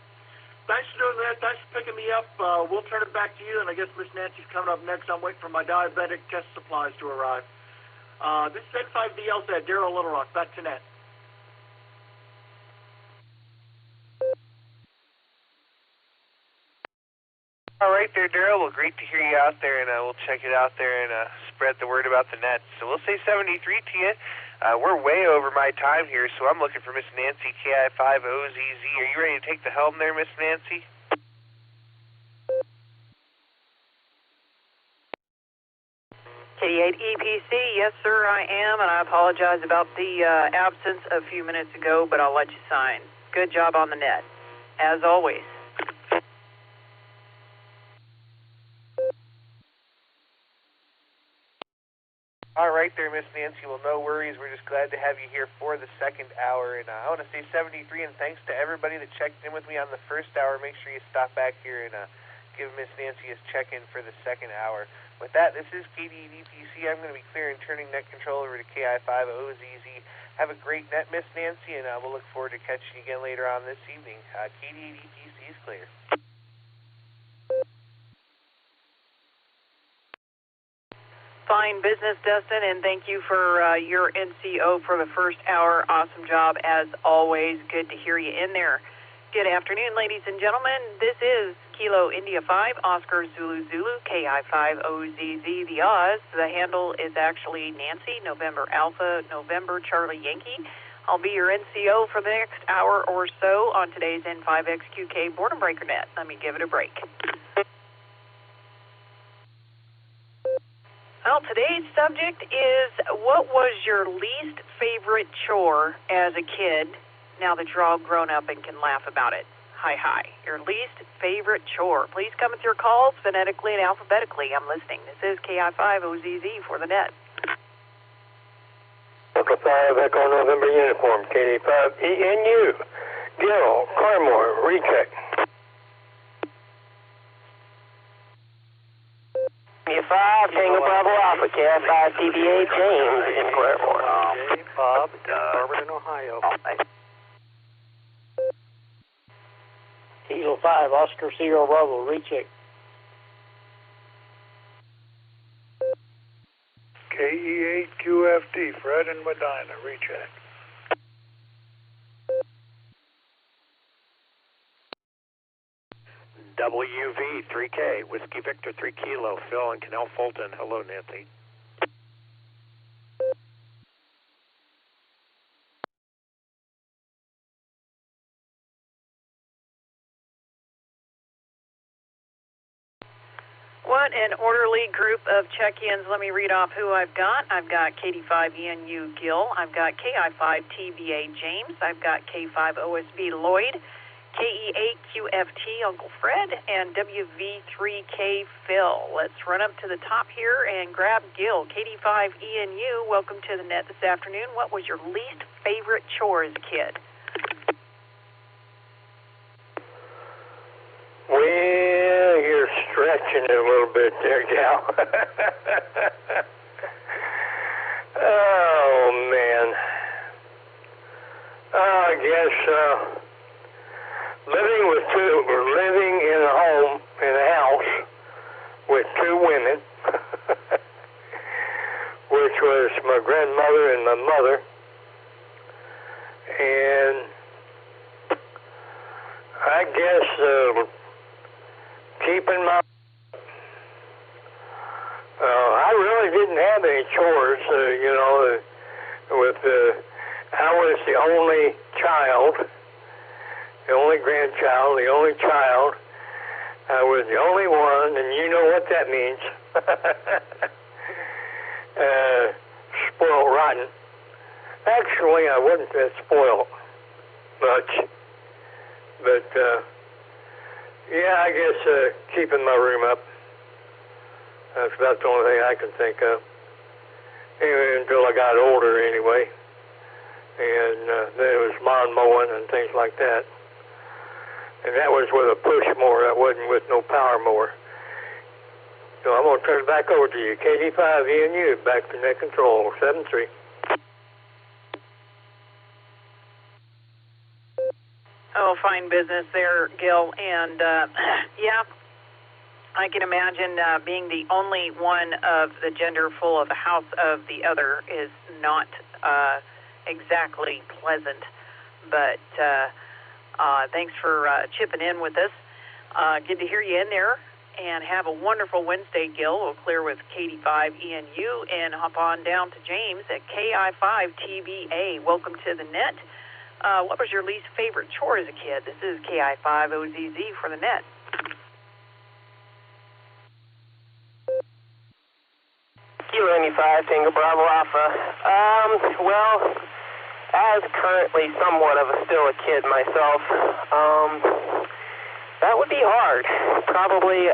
Thanks for doing that. Thanks for picking me up. We'll turn it back to you, and I guess Miss Nancy's coming up next. I'm waiting for my diabetic test supplies to arrive. This is N5VLZ, Daryl Little Rock. Back to net. All right there, Daryl. Well, great to hear you out there, and we'll check it out there and spread the word about the net. So we'll say 73 to you. We're way over my time here, so I'm looking for Miss Nancy, KI5OZZ. Are you ready to take the helm there, Miss Nancy? KD8 EPC, yes, sir, I am, and I apologize about the absence a few minutes ago, but I'll let you sign. Good job on the net, as always. All right there, Miss Nancy. Well, no worries. We're just glad to have you here for the second hour. And I want to say 73, and thanks to everybody that checked in with me on the first hour. Make sure you stop back here and give Miss Nancy his check-in for the second hour. With that, this is KD8EPC. I'm going to be clearing turning net control over to KI5OZZ. Have a great net, Miss Nancy, and we'll look forward to catching you again later on this evening. KD8EPC is clear. Fine business, Dustin, and thank you for your NCO for the first hour. Awesome job, as always. Good to hear you in there. Good afternoon, ladies and gentlemen. This is Kilo India 5, Oscar Zulu Zulu, KI5OZZ, the Oz. The handle is actually Nancy, November Alpha, November Charlie Yankee. I'll be your NCO for the next hour or so on today's N5XQK Boredom Breaker Net. Let me give it a break. Well, today's subject is what was your least favorite chore as a kid now that you're all grown up and can laugh about it? Hi. Your least favorite chore. Please come with your calls phonetically and alphabetically. I'm listening. This is KI5OZZ for the net. Delta 5 Echo November Uniform, KD5 ENU. Gil, Carmore, recheck. KI5 Tango Bravo Alpha, KI5 TBA James in Claremore. Bob, Carmen, Ohio. Kilo 5 Oscar Sierra Bravo, recheck. KE8QFD, Fred and Medina, recheck. WV 3K, Whiskey Victor 3 Kilo, Phil and Canal Fulton. Hello, Nancy. What an orderly group of check-ins. Let me read off who I've got. I've got KD5ENU Gil. I've got KI5TBA James. I've got K5OSB Lloyd. KE8QFT Uncle Fred. And WV3K Phil. Let's run up to the top here and grab Gil. KD5ENU, welcome to the net this afternoon. What was your least favorite chore as a kid? Well, you're stretching it a little bit there, gal. Oh, man. I guess living in a home, in a house with two women, which was my grandmother and my mother, and I guess keeping my I really didn't have any chores, I was the only child, the only grandchild, the only child. I was the only one, and you know what that means. Spoiled rotten. Actually, I wasn't that spoiled much, but yeah, I guess keeping my room up. That's about the only thing I can think of. Anyway, until I got older, anyway. And then it was lawn mowing and things like that. And that was with a push mower. That wasn't with no power mower. So I'm going to turn it back over to you. KD5ENU, back to net control, 7-3. Oh, fine business there, Gil. And, yeah, I can imagine being the only one of the gender full of the house of the other is not exactly pleasant. But thanks for chipping in with us. Good to hear you in there. And have a wonderful Wednesday, Gil. We'll clear with KD5ENU and hop on down to James at KI5TBA. Welcome to the net. What was your least favorite chore as a kid? This is KI5OZZ for the net. Kilo 95, Tango Bravo Alpha. Well, as currently somewhat of still a kid myself, that would be hard. Probably,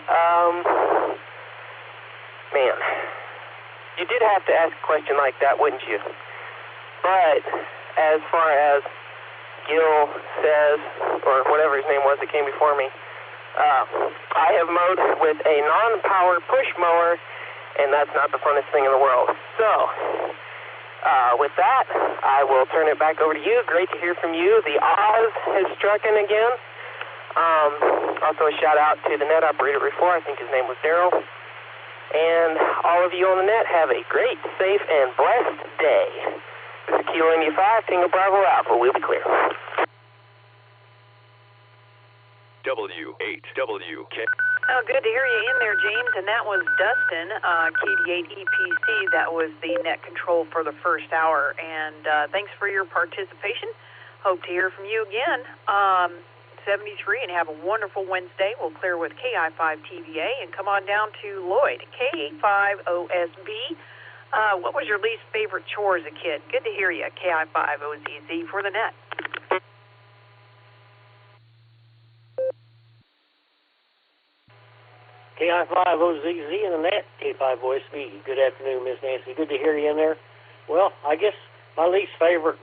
man, you did have to ask a question like that, wouldn't you? But as far as Gil says, or whatever his name was that came before me, I have mowed with a non-power push mower, and that's not the funnest thing in the world. So, with that, I will turn it back over to you. Great to hear from you. The Oz has struck in again. Also a shout out to the net operator before. I think his name was Daryl. And all of you on the net, have a great, safe, and blessed day. This is Kilo 95, Tango Bravo Alpha. We'll be clear. W8WK. Oh, good to hear you in there, James. And that was Dustin, KD8EPC. That was the net control for the first hour. And thanks for your participation. Hope to hear from you again. 73, and have a wonderful Wednesday. We'll clear with KI5TVA and come on down to Lloyd, KI5OSB. What was your least favorite chore as a kid? Good to hear you, KI5OZZ for the net. KI5OZZ in the net, K5OSB. Good afternoon, Miss Nancy. Good to hear you in there. Well, I guess my least favorite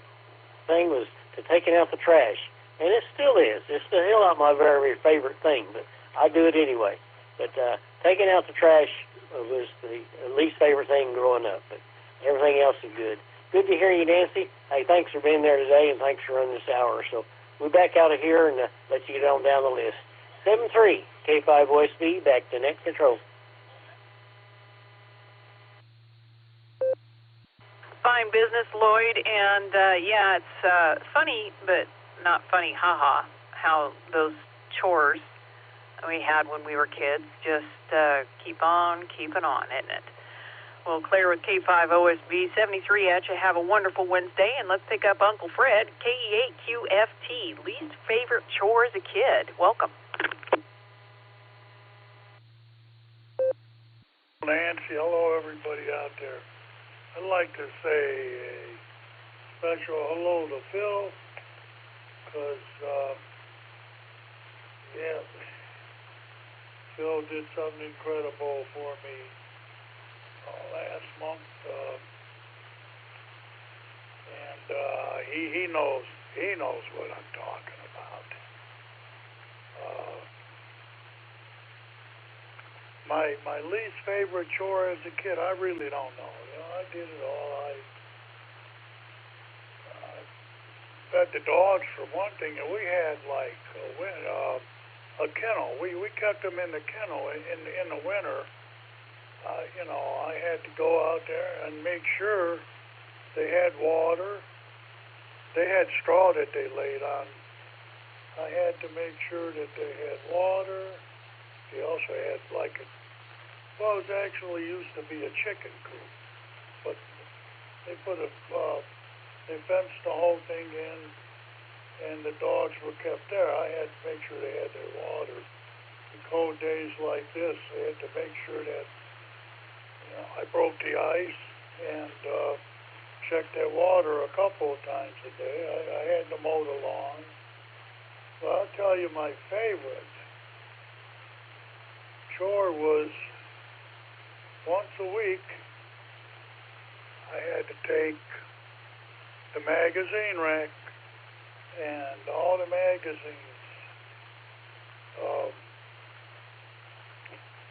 thing was taking out the trash. And it still is. It's still not my very favorite thing, but I do it anyway. But taking out the trash was the least favorite thing growing up. But everything else is good. Good to hear you, Nancy. Hey, thanks for being there today, and thanks for running this hour. So we're back out of here and let you get on down the list. 7-3, K5OSB, back to net control. Fine business, Lloyd, and yeah, it's funny, but not funny, haha, how those chores we had when we were kids just keep on keeping on, isn't it? We'll clear with K5OSB 73 at you. Have a wonderful Wednesday, and let's pick up Uncle Fred, KE8QFT, least favorite chore as a kid. Welcome. Nancy, hello everybody out there. I'd like to say a special hello to Phil, because, yeah, Phil did something incredible for me last month, and he knows what I'm talking about. My least favorite chore as a kid, I really don't know. You know, I did it all. I fed the dogs for one thing, and we had like a kennel. We kept them in the kennel in the winter. You know, I had to go out there and make sure they had water. They had straw that they laid on. I had to make sure that they had water. They also had like it was actually used to be a chicken coop, but they they fenced the whole thing in, and the dogs were kept there. I had to make sure they had their water. In cold days like this, I had to make sure that I broke the ice and checked that water a couple of times a day. I had to mow the lawn. But I'll tell you, my favorite chore was once a week I had to take the magazine rack and all the magazines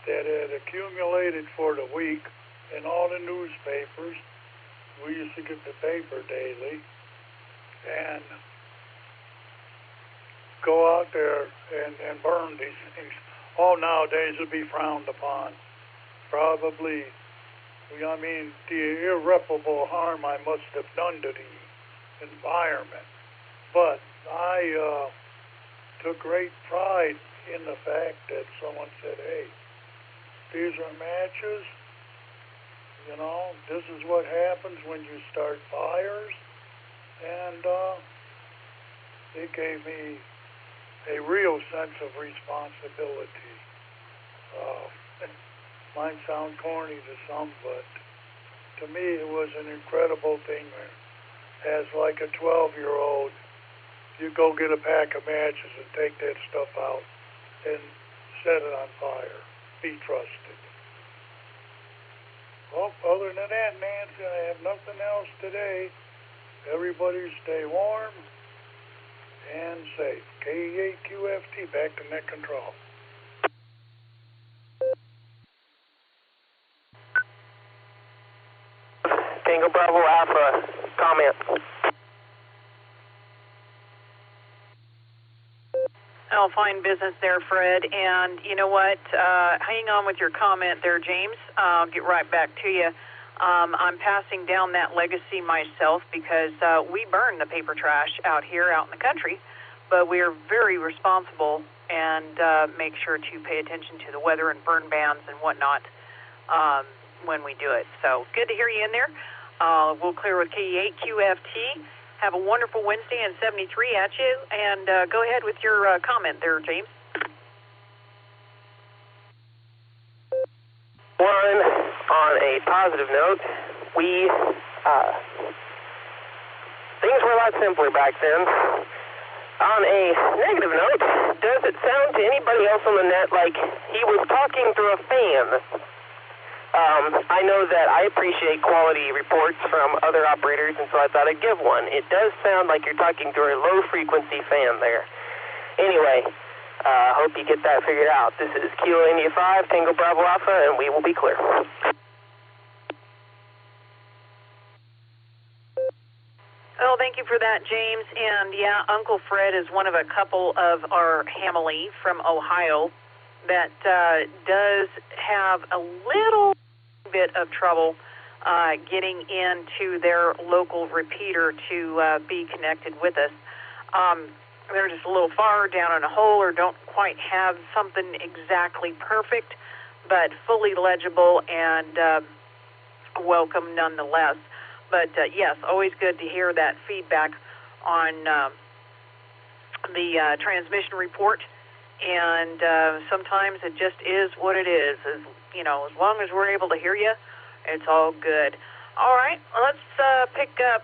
that had accumulated for the week in all the newspapers. We used to get the paper daily, and go out there and burn these things. All nowadays would be frowned upon. Probably, I mean, the irreparable harm I must have done to the environment. But I took great pride in the fact that someone said, hey, these are matches. You know, this is what happens when you start fires. And it gave me a real sense of responsibility. Might sound corny to some, but to me it was an incredible thing. As like a 12-year-old, you go get a pack of matches and take that stuff out and set it on fire. Be trusted. Well, other than that, Nancy, I have nothing else today. Everybody stay warm and safe. KE8QFT, back to net control. Tango Bravo Alpha, comment. Oh, fine business there, Fred. And you know what? Hang on with your comment there, James. I'll get right back to you. I'm passing down that legacy myself because we burn the paper trash out here, out in the country, but we are very responsible and make sure to pay attention to the weather and burn bans and whatnot when we do it. So good to hear you in there. We'll clear with KE8QFT. Have a wonderful Wednesday and 73 at you. And go ahead with your comment there, James. One, on a positive note, things were a lot simpler back then. On a negative note, does it sound to anybody else on the net like he was talking through a fan? I know that I appreciate quality reports from other operators, and so I thought I'd give one. It does sound like you're talking through a low-frequency fan there. Anyway, hope you get that figured out. This is Kilo India 5, Tango Bravo Alpha, and we will be clear. Oh, thank you for that, James. And yeah, Uncle Fred is one of a couple of our family from Ohio that does have a little bit of trouble getting into their local repeater to be connected with us. They're just a little far down in a hole or don't quite have something exactly perfect, but fully legible and welcome nonetheless. But yes, always good to hear that feedback on the transmission report. And sometimes it just is what it is. As long as we're able to hear you, it's all good. All right, let's pick up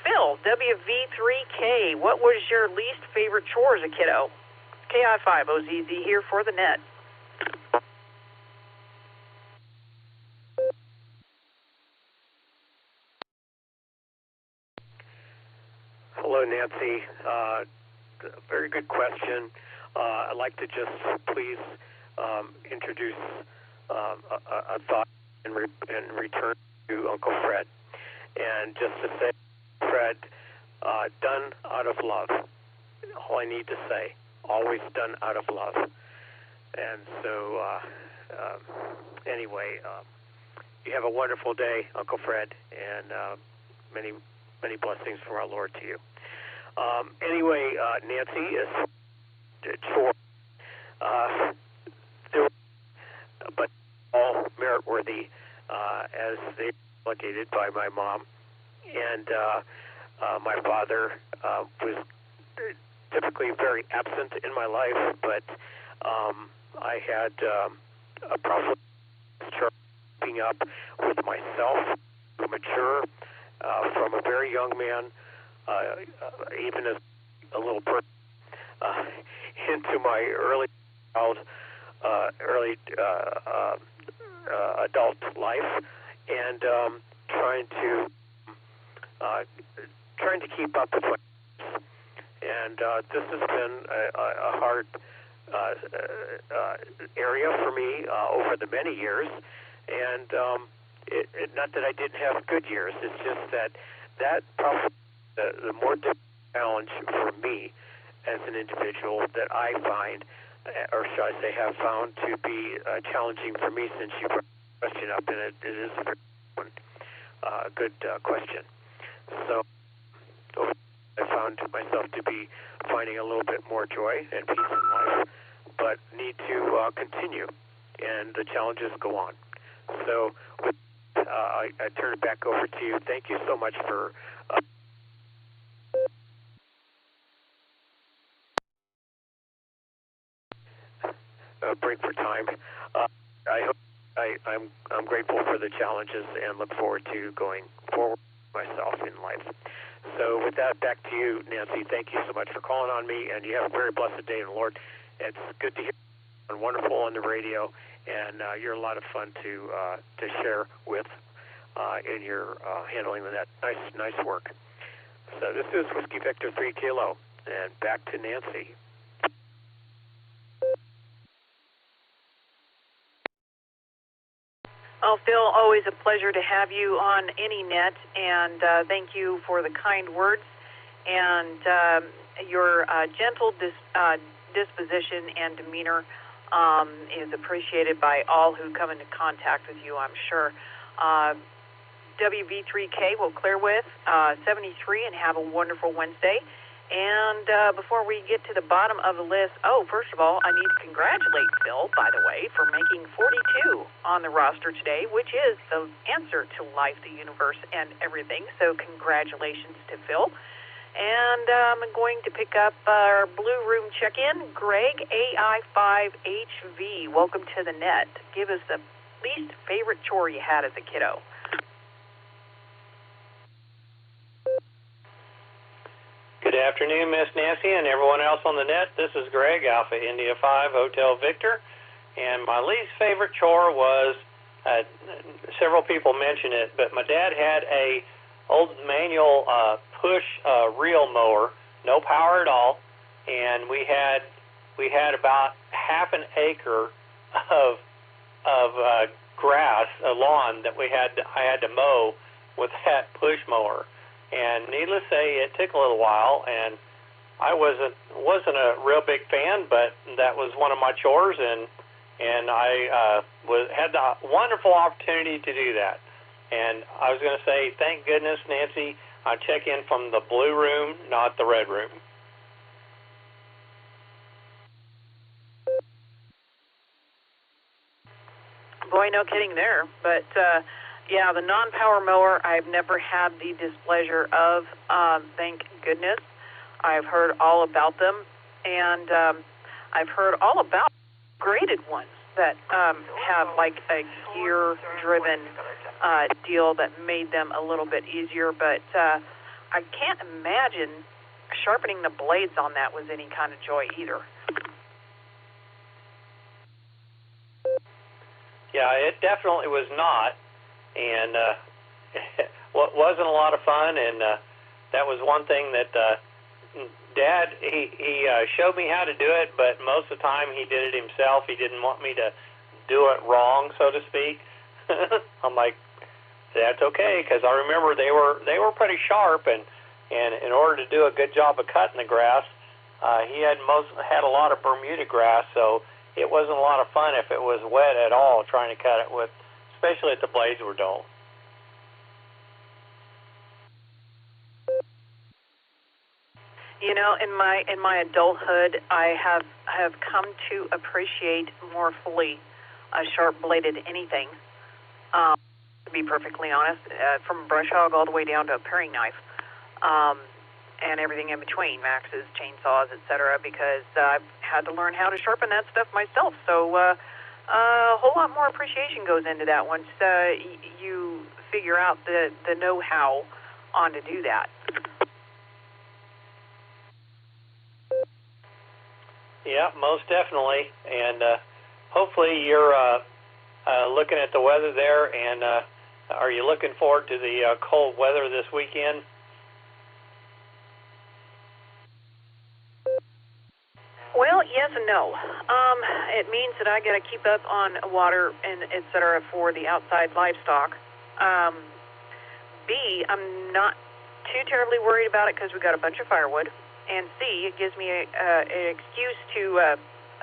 Phil, WV3K. What was your least favorite chore as a kiddo? KI5OZZ here for the net. Hello, Nancy. Very good question. I'd like to just please introduce a thought in return to Uncle Fred. And just to say, Fred, done out of love. All I need to say, always done out of love. And so, anyway, you have a wonderful day, Uncle Fred, and many blessings from our Lord to you. Anyway, Nancy, is chore, but all merit-worthy as they were delegated by my mom. And my father was typically very absent in my life, but I had a problem keeping up with myself, mature, from a very young man, even as a little person, into my early adult life, and trying to keep up with my. And this has been a hard area for me over the many years, and not that I didn't have good years. It's just that probably the more difficult challenge for me as an individual that I find, or should I say have found to be challenging for me since you brought the question up, and it is a very good question. So I found myself to be finding a little bit more joy and peace in life, but need to continue, and the challenges go on. So with I turn it back over to you. Thank you so much for break for time. I'm grateful for the challenges and look forward to going forward myself in life. So with that, back to you, Nancy. Thank you so much for calling on me, and you have a very blessed day in the Lord. It's good to hear you and wonderful on the radio, and you're a lot of fun to share with in your handling of that. Nice work. So this is Whiskey Victor 3 Kilo, and back to Nancy. Oh, Phil, always a pleasure to have you on any net, and thank you for the kind words and your gentle disposition and demeanor is appreciated by all who come into contact with you, I'm sure. WV3K will clear with 73 and have a wonderful Wednesday. And before we get to the bottom of the list, first of all, I need to congratulate Phil, by the way, for making 42 on the roster today, which is the answer to life, the universe, and everything. So congratulations to Phil. And I'm going to pick up our Blue Room check-in, Greg, AI5HV. Welcome to the net. Give us the least favorite chore you had as a kiddo. Good afternoon, Miss Nancy, and everyone else on the net. This is Greg, Alpha India 5, Hotel Victor. And my least favorite chore was, several people mentioned it, but my dad had a old manual push reel mower, no power at all, and we had about half an acre of grass, a lawn that I had to mow with that push mower. And needless to say, it took a little while, and I wasn't a real big fan, but that was one of my chores, and I had the wonderful opportunity to do that. And I was going to say, thank goodness, Nancy, I check in from the blue room, not the red room. Boy, no kidding there. But, yeah, the non-power mower I've never had the displeasure of, thank goodness. I've heard all about them, and I've heard all about graded ones that have like a gear-driven deal that made them a little bit easier, but I can't imagine sharpening the blades on that was any kind of joy either. Yeah, it definitely was not, and wasn't a lot of fun, and that was one thing that Dad, he showed me how to do it, but most of the time he did it himself. He didn't want me to do it wrong, so to speak. I'm like, that's okay, because I remember they were pretty sharp, and in order to do a good job of cutting the grass, he had a lot of Bermuda grass, so it wasn't a lot of fun if it was wet at all trying to cut it with, especially if the blades were dull. You know, in my adulthood, I have come to appreciate more fully a sharp-bladed anything. To be perfectly honest, from a brush hog all the way down to a paring knife, and everything in between, maxes, chainsaws, etc. Because I've had to learn how to sharpen that stuff myself. So a whole lot more appreciation goes into that once you figure out the know-how on to do that. Yeah, most definitely, and hopefully you're looking at the weather there, and are you looking forward to the cold weather this weekend? Well, yes and no. It means that I got to keep up on water and et cetera for the outside livestock. B, I'm not too terribly worried about it because we got a bunch of firewood. And C, it gives me an excuse to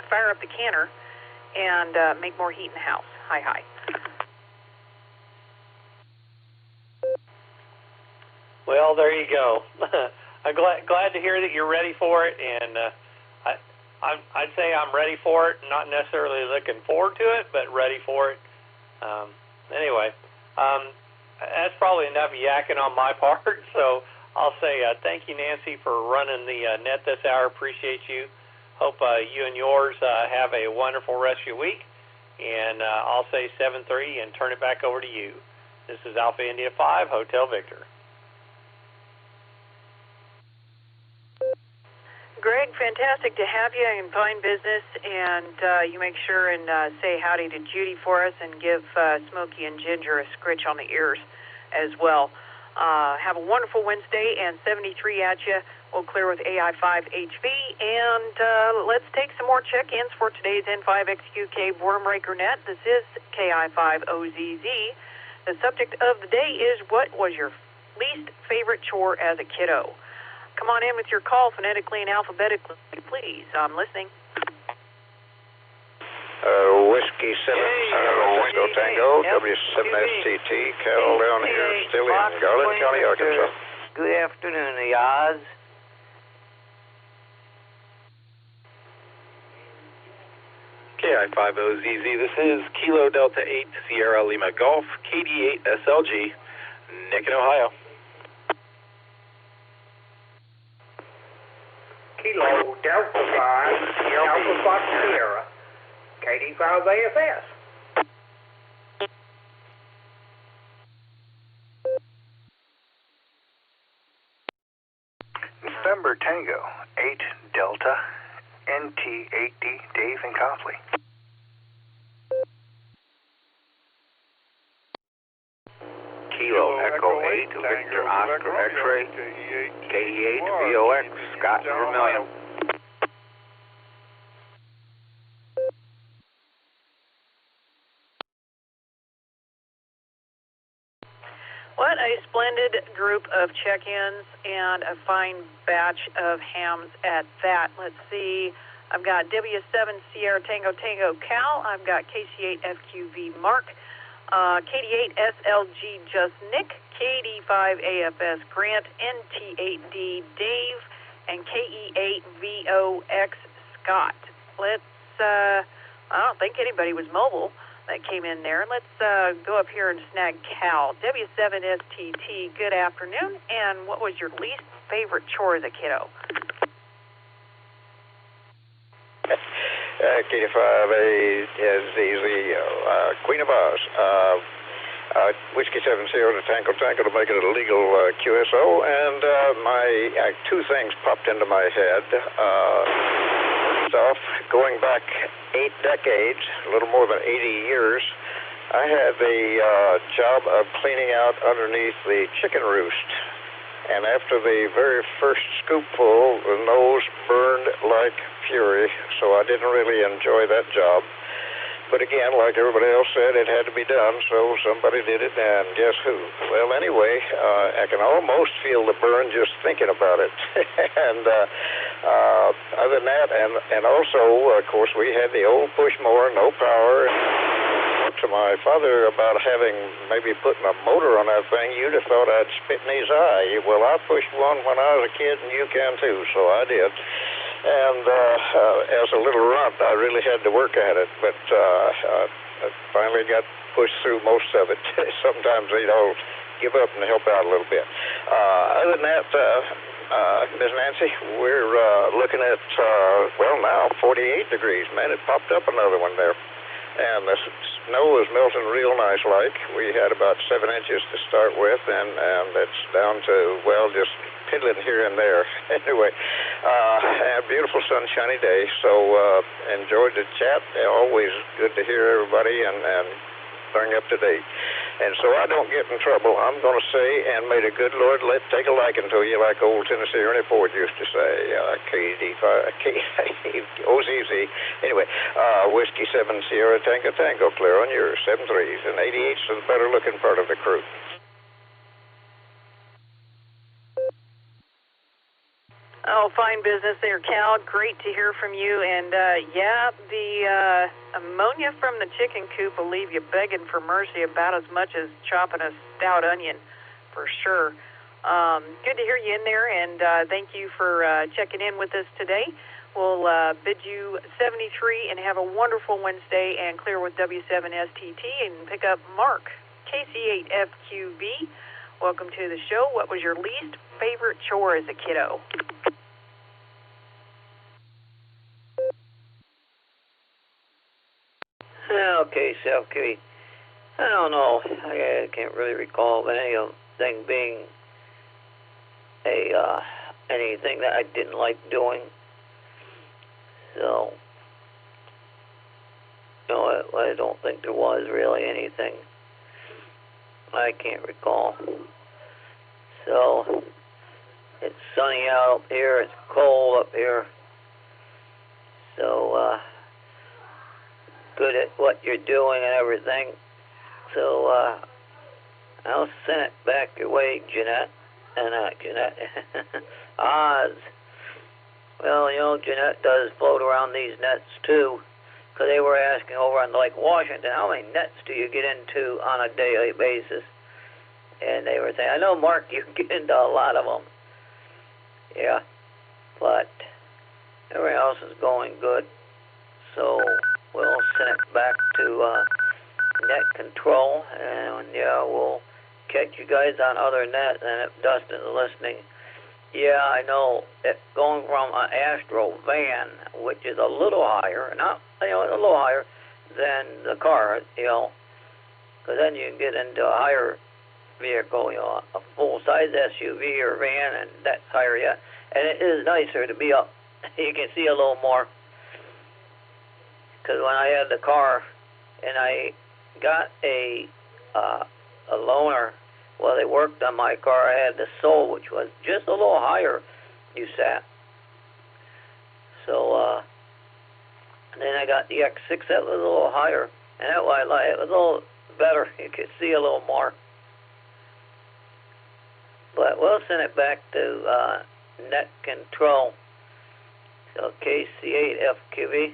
fire up the canner and make more heat in the house. Hi. Well, there you go. I'm glad to hear that you're ready for it, and I'd say I'm ready for it, not necessarily looking forward to it, but ready for it. Anyway, that's probably enough yakking on my part, so I'll say thank you, Nancy, for running the net this hour. Appreciate you. Hope you and yours have a wonderful rest of your week. And I'll say 7-3 and turn it back over to you. This is Alpha India 5, Hotel Victor. Greg, fantastic to have you in fine business. And you make sure and say howdy to Judy for us and give Smokey and Ginger a scritch on the ears as well. Have a wonderful Wednesday, and 73 at you. We'll clear with AI5HV, and let's take some more check-ins for today's N5XQK Wormbreaker Net. This is KI5OZZ. The subject of the day is, what was your least favorite chore as a kiddo? Come on in with your call phonetically and alphabetically, please. I'm listening. Whiskey 7 Tango Tango, W7STT, Cal down here, still in Garland County, Arkansas. Good afternoon, Ayaz. AI50ZZ. This is Kilo Delta 8 Sierra Lima Golf, KD8 SLG, Nick in Ohio. Kilo Delta 5 Alpha Fox Sierra, KD5 AFS. November Tango 8 Delta NT8D Dave and Copley. Kilo Echo 8 Victor Oscar X-Ray KD8 VOX Scott and Vermillion. What a splendid group of check-ins and a fine batch of hams at that. Let's see. I've got W7 Sierra Tango Tango Cal. I've got KC8 FQV Mark. KD8 SLG Just Nick. KD5 AFS Grant. NT8D Dave. And KE8 VOX Scott. I don't think anybody was mobile that came in there. Let's go up here and snag Cal. W7STT, good afternoon. And what was your least favorite chore as a kiddo? KD5A ZZ, Queen of Oz. Whiskey 7 Sierra Tango to make it a legal QSO. And two things popped into my head. Stuff going back 8 decades, a little more than 80 years, I had the job of cleaning out underneath the chicken roost. And after the very first scoopful, the nose burned like fury, so I didn't really enjoy that job. But again, like everybody else said, it had to be done, so somebody did it, and guess who? Well, anyway, I can almost feel the burn just thinking about it. And other than that, and also, of course, we had the old push mower, no power. To my father about having maybe putting a motor on that thing, you'd have thought I'd spit in his eye. Well, I pushed one when I was a kid, and you can too, so I did. And as a little runt, I really had to work at it, but I finally got pushed through most of it. Sometimes they'd all give up and help out a little bit. Other than that, Ms. Nancy, we're looking at, well, now 48 degrees. Man, it popped up another one there. And the snow was melting real nice like. We had about 7 inches to start with, and it's down to, well, just piddling here and there. Anyway, a beautiful sunshiny day, so enjoyed the chat. Always good to hear everybody and bring up to date. And so I don't get in trouble, I'm going to say, and may the good Lord take a liking to you, like old Tennessee Ernie Ford used to say, OZZ. Anyway, Whiskey 7 Sierra Tango, clear on your 7-3s, and 88's to the better looking part of the crew. Oh, fine business there, Cal. Great to hear from you. And, yeah, the ammonia from the chicken coop will leave you begging for mercy about as much as chopping a stout onion, for sure. Good to hear you in there, and thank you for checking in with us today. We'll bid you 73 and have a wonderful Wednesday and clear with W7STT and pick up Mark, KC8FQV. Welcome to the show. What was your least favorite chore as a kiddo? Okay, Selkie. I don't know. I can't really recall of anything being anything that I didn't like doing. So, no, I don't think there was really anything. I can't recall. So, it's sunny out up here. It's cold up here. So, good at what you're doing and everything. So, I'll send it back your way, Jeanette. Jeanette. Oz. Well, you know, Jeanette does float around these nets, too. Because they were asking over on Lake Washington, how many nets do you get into on a daily basis? And they were saying, I know, Mark, you get into a lot of them. Yeah. But everything else is going good. So, we'll send it back to net control, and we'll catch you guys on other net. And if Dustin is listening, I know it going from an Astro van, which is a little higher, not a little higher than the car, because then you can get into a higher vehicle, a full-size SUV or van, and that's higher yet. And it is nicer to be up. You can see a little more. Because when I had the car and I got a loaner, well, they worked on my car. I had the Soul, which was just a little higher, you sat. So then I got the X6 that was a little higher, and that was it was a little better. You could see a little more. But we'll send it back to net control. So KC8FQV.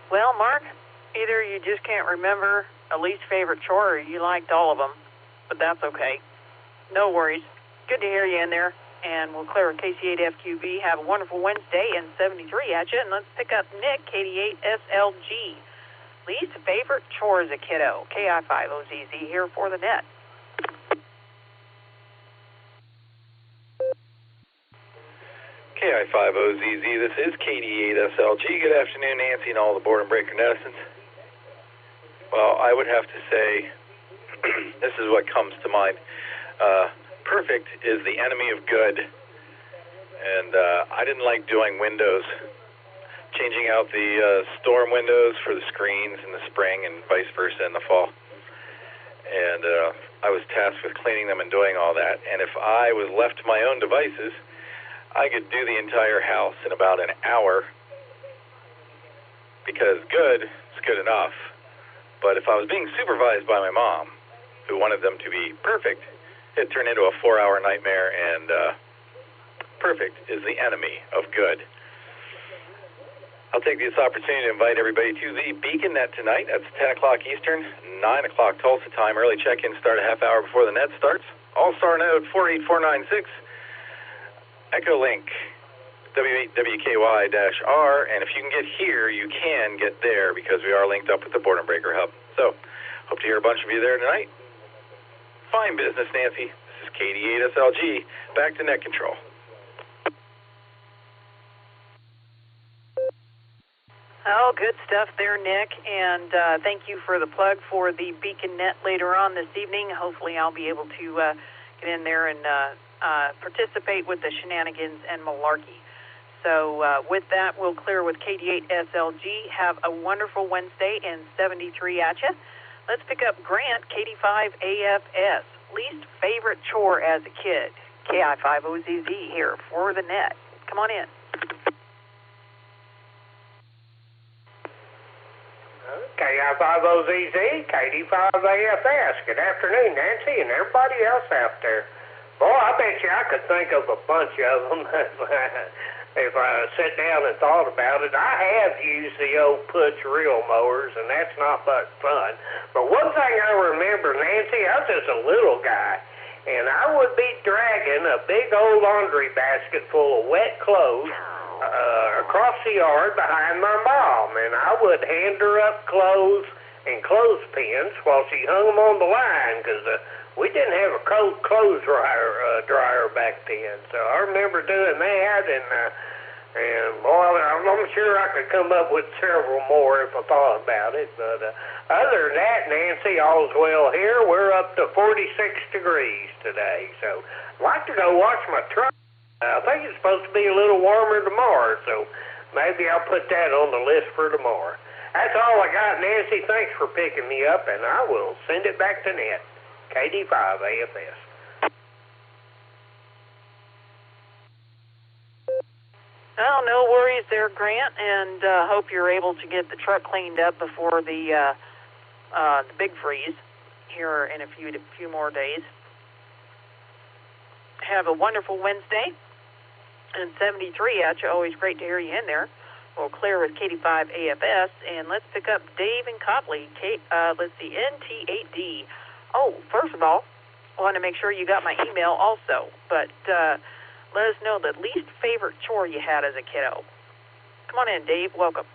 Well, Mark, either you just can't remember a least favorite chore or you liked all of them, but that's okay. No worries. Good to hear you in there. And we'll clear KC8FQV. Have a wonderful Wednesday and 73 at you. And let's pick up Nick, KD8SLG. Least favorite chore as a kiddo. KI5OZZ here for the net. KI5OZZ, this is KD8SLG. Good afternoon, Nancy, and all the Boredom Breaker netizens. Well, I would have to say, this is what comes to mind. Perfect is the enemy of good. And I didn't like doing windows, changing out the storm windows for the screens in the spring and vice versa in the fall. And I was tasked with cleaning them and doing all that. And if I was left to my own devices, I could do the entire house in about an hour, because good is good enough. But if I was being supervised by my mom, who wanted them to be perfect, it turned into a 4-hour nightmare, and perfect is the enemy of good. I'll take this opportunity to invite everybody to the Beacon Net tonight. That's 10 o'clock Eastern, 9 o'clock Tulsa time. Early check-in start a half hour before the net starts. Allstar node 48496. EchoLink, W8WKY-R, and if you can get here, you can get there, because we are linked up with the Boredom Breaker Hub. So, hope to hear a bunch of you there tonight. Fine business, Nancy. This is KD8SLG. Back to net control. Oh, good stuff there, Nick, and thank you for the plug for the Beacon Net later on this evening. Hopefully I'll be able to get in there and participate with the shenanigans and malarkey. So with that, we'll clear with KD8SLG. Have a wonderful Wednesday and 73 at you. Let's pick up Grant, KD5AFS. Least favorite chore as a kid. KI5OZZ here for the net. Come on in. KI5OZZ, KD5AFS. Good afternoon, Nancy, and everybody else out there. Boy, I bet you I could think of a bunch of them if I sat down and thought about it. I have used the old Putz reel mowers, and that's not much fun. But one thing I remember, Nancy, I was just a little guy, and I would be dragging a big old laundry basket full of wet clothes across the yard behind my mom, and I would hand her up clothes and clothespins while she hung them on the line, because we didn't have a clothes dryer back then. So I remember doing that, and boy, I'm sure I could come up with several more if I thought about it. But other than that, Nancy, all's well here. We're up to 46 degrees today, so I'd like to go wash my truck. I think it's supposed to be a little warmer tomorrow, so maybe I'll put that on the list for tomorrow. That's all I got, Nancy. Thanks for picking me up, and I will send it back to net. KD5AFS. Oh, no worries there, Grant, and hope you're able to get the truck cleaned up before the big freeze here in a few more days. Have a wonderful Wednesday, and 73 at you. Always great to hear you in there. We'll clear with KD5AFS, and let's pick up Dave and Copley. Let's see, NT8D. Oh, first of all, I want to make sure you got my email also, but Let us know the least favorite chore you had as a kiddo. Come on in, Dave. Welcome.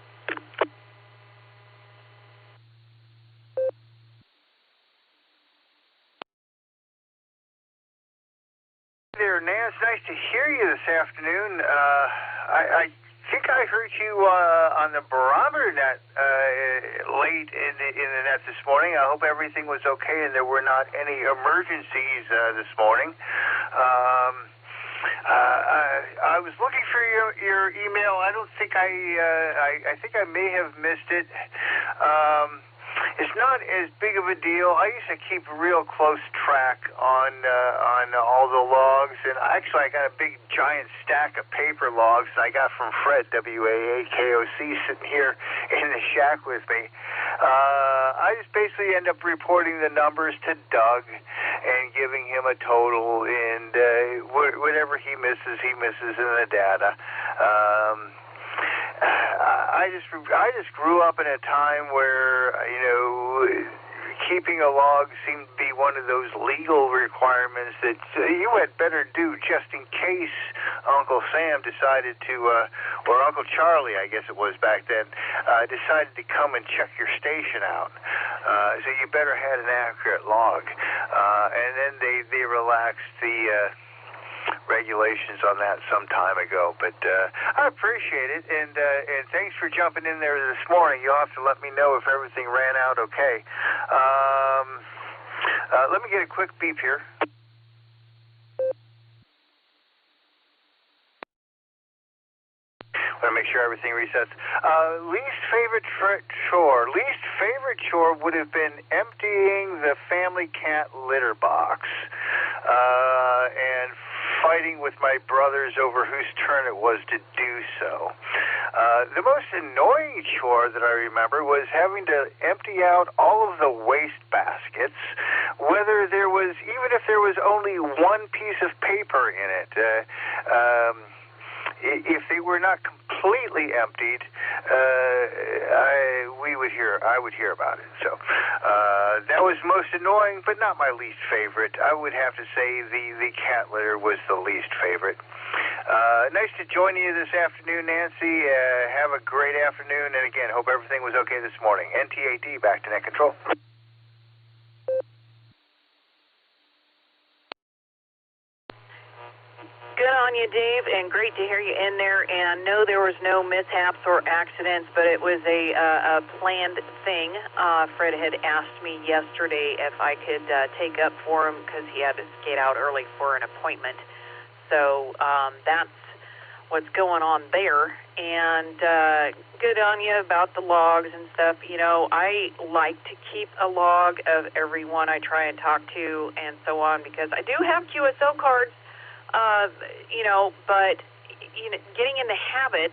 Hey there, Nance. Nice to hear you this afternoon. I think I heard you on the barometer net late in the net this morning. I hope everything was okay and there were not any emergencies this morning. I was looking for your email. I don't think I think I may have missed it. It's not as big of a deal. I used to keep real close track on all the logs, and actually I got a big giant stack of paper logs I got from Fred, WAAKOC, sitting here in the shack with me. I just basically end up reporting the numbers to Doug and giving him a total, and whatever he misses in the data. I just grew up in a time where, keeping a log seemed to be one of those legal requirements that you had better do just in case Uncle Sam decided to, or Uncle Charlie, I guess it was back then, decided to come and check your station out. So you better had an accurate log. And then they relaxed the regulations on that some time ago, but I appreciate it, and thanks for jumping in there this morning. You'll have to let me know if everything ran out okay. Let me get a quick beep here. Want to make sure everything resets. Least favorite chore. Least favorite chore would have been emptying the family cat litter box, and fighting with my brothers over whose turn it was to do so. The most annoying chore that I remember was having to empty out all of the waste baskets, whether there was, even if there was only one piece of paper in it. If they were not completely emptied, I would hear about it. So that was most annoying, but not my least favorite. I would have to say the cat litter was the least favorite. Nice to join you this afternoon, Nancy. Have a great afternoon, and again, hope everything was okay this morning. NTAD, back to net control. Good on you, Dave, and great to hear you in there. And no, there was no mishaps or accidents, but it was a planned thing. Fred had asked me yesterday if I could take up for him because he had to skate out early for an appointment. So that's what's going on there. And good on you about the logs and stuff. I like to keep a log of everyone I try and talk to and so on because I do have QSO cards. But getting in the habit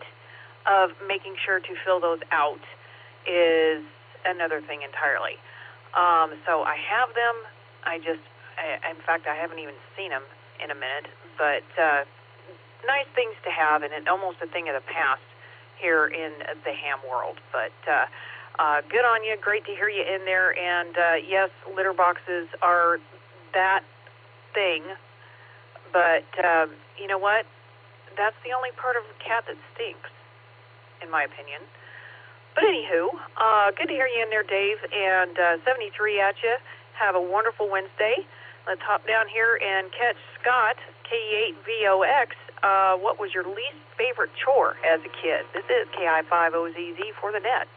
of making sure to fill those out is another thing entirely. So I have them. In fact, I haven't even seen them in a minute. But nice things to have, and almost a thing of the past here in the ham world. But good on you. Great to hear you in there. And yes, litter boxes are that thing. But you know what? That's the only part of a cat that stinks, in my opinion. But anywho, good to hear you in there, Dave. And 73 at you. Have a wonderful Wednesday. Let's hop down here and catch Scott, KE8VOX. What was your least favorite chore as a kid? This is KI5OZZ for the net.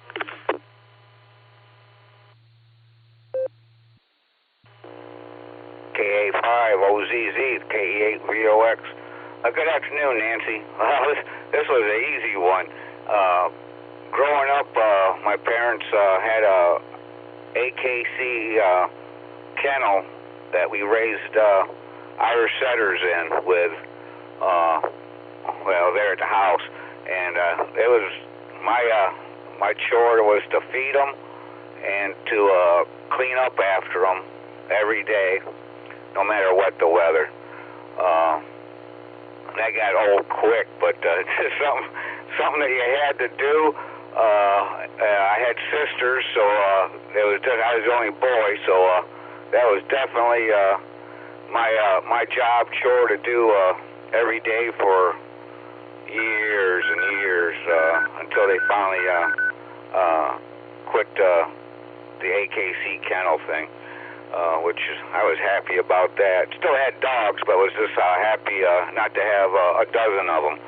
KA5OZZ, KE8VOX. Good afternoon, Nancy. This was an easy one. Growing up, my parents had a AKC kennel that we raised Irish setters in with, there at the house. And it was my chore was to feed them and to clean up after them every day, no matter what the weather. That got old quick, but just something that you had to do. I had sisters, so I was the only boy, so that was definitely my job chore to do every day for years and years until they finally quit the AKC kennel thing, which I was happy about that. Still had dogs, but was just happy not to have a dozen of them.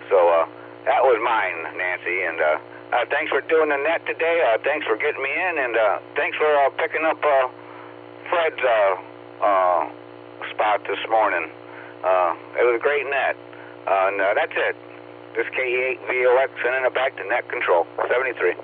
So that was mine, Nancy, and thanks for doing the net today. Thanks for getting me in, and thanks for picking up Fred's spot this morning. It was a great net. And that's it. This KE8VOX sending it back to net control, 73.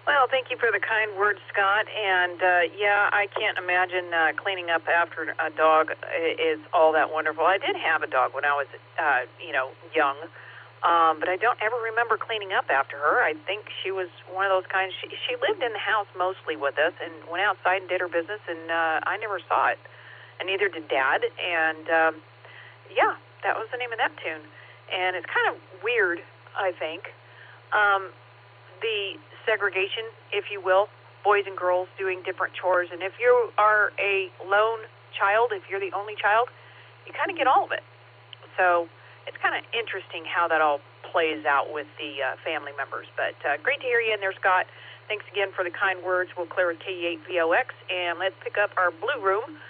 Well, thank you for the kind words, Scott. And yeah, I can't imagine cleaning up after a dog is all that wonderful. I did have a dog when I was, young, but I don't ever remember cleaning up after her. I think she was one of those kinds. She lived in the house mostly with us and went outside and did her business, and I never saw it, and neither did Dad. And yeah, that was the name of that tune. And it's kind of weird, I think. The segregation, if you will, boys and girls doing different chores. And if you are a lone child, if you're the only child, you kind of get all of it. So it's kind of interesting how that all plays out with the family members. But great to hear you in there, Scott. Thanks again for the kind words. We'll clear with KE8VOX, and let's pick up our blue room.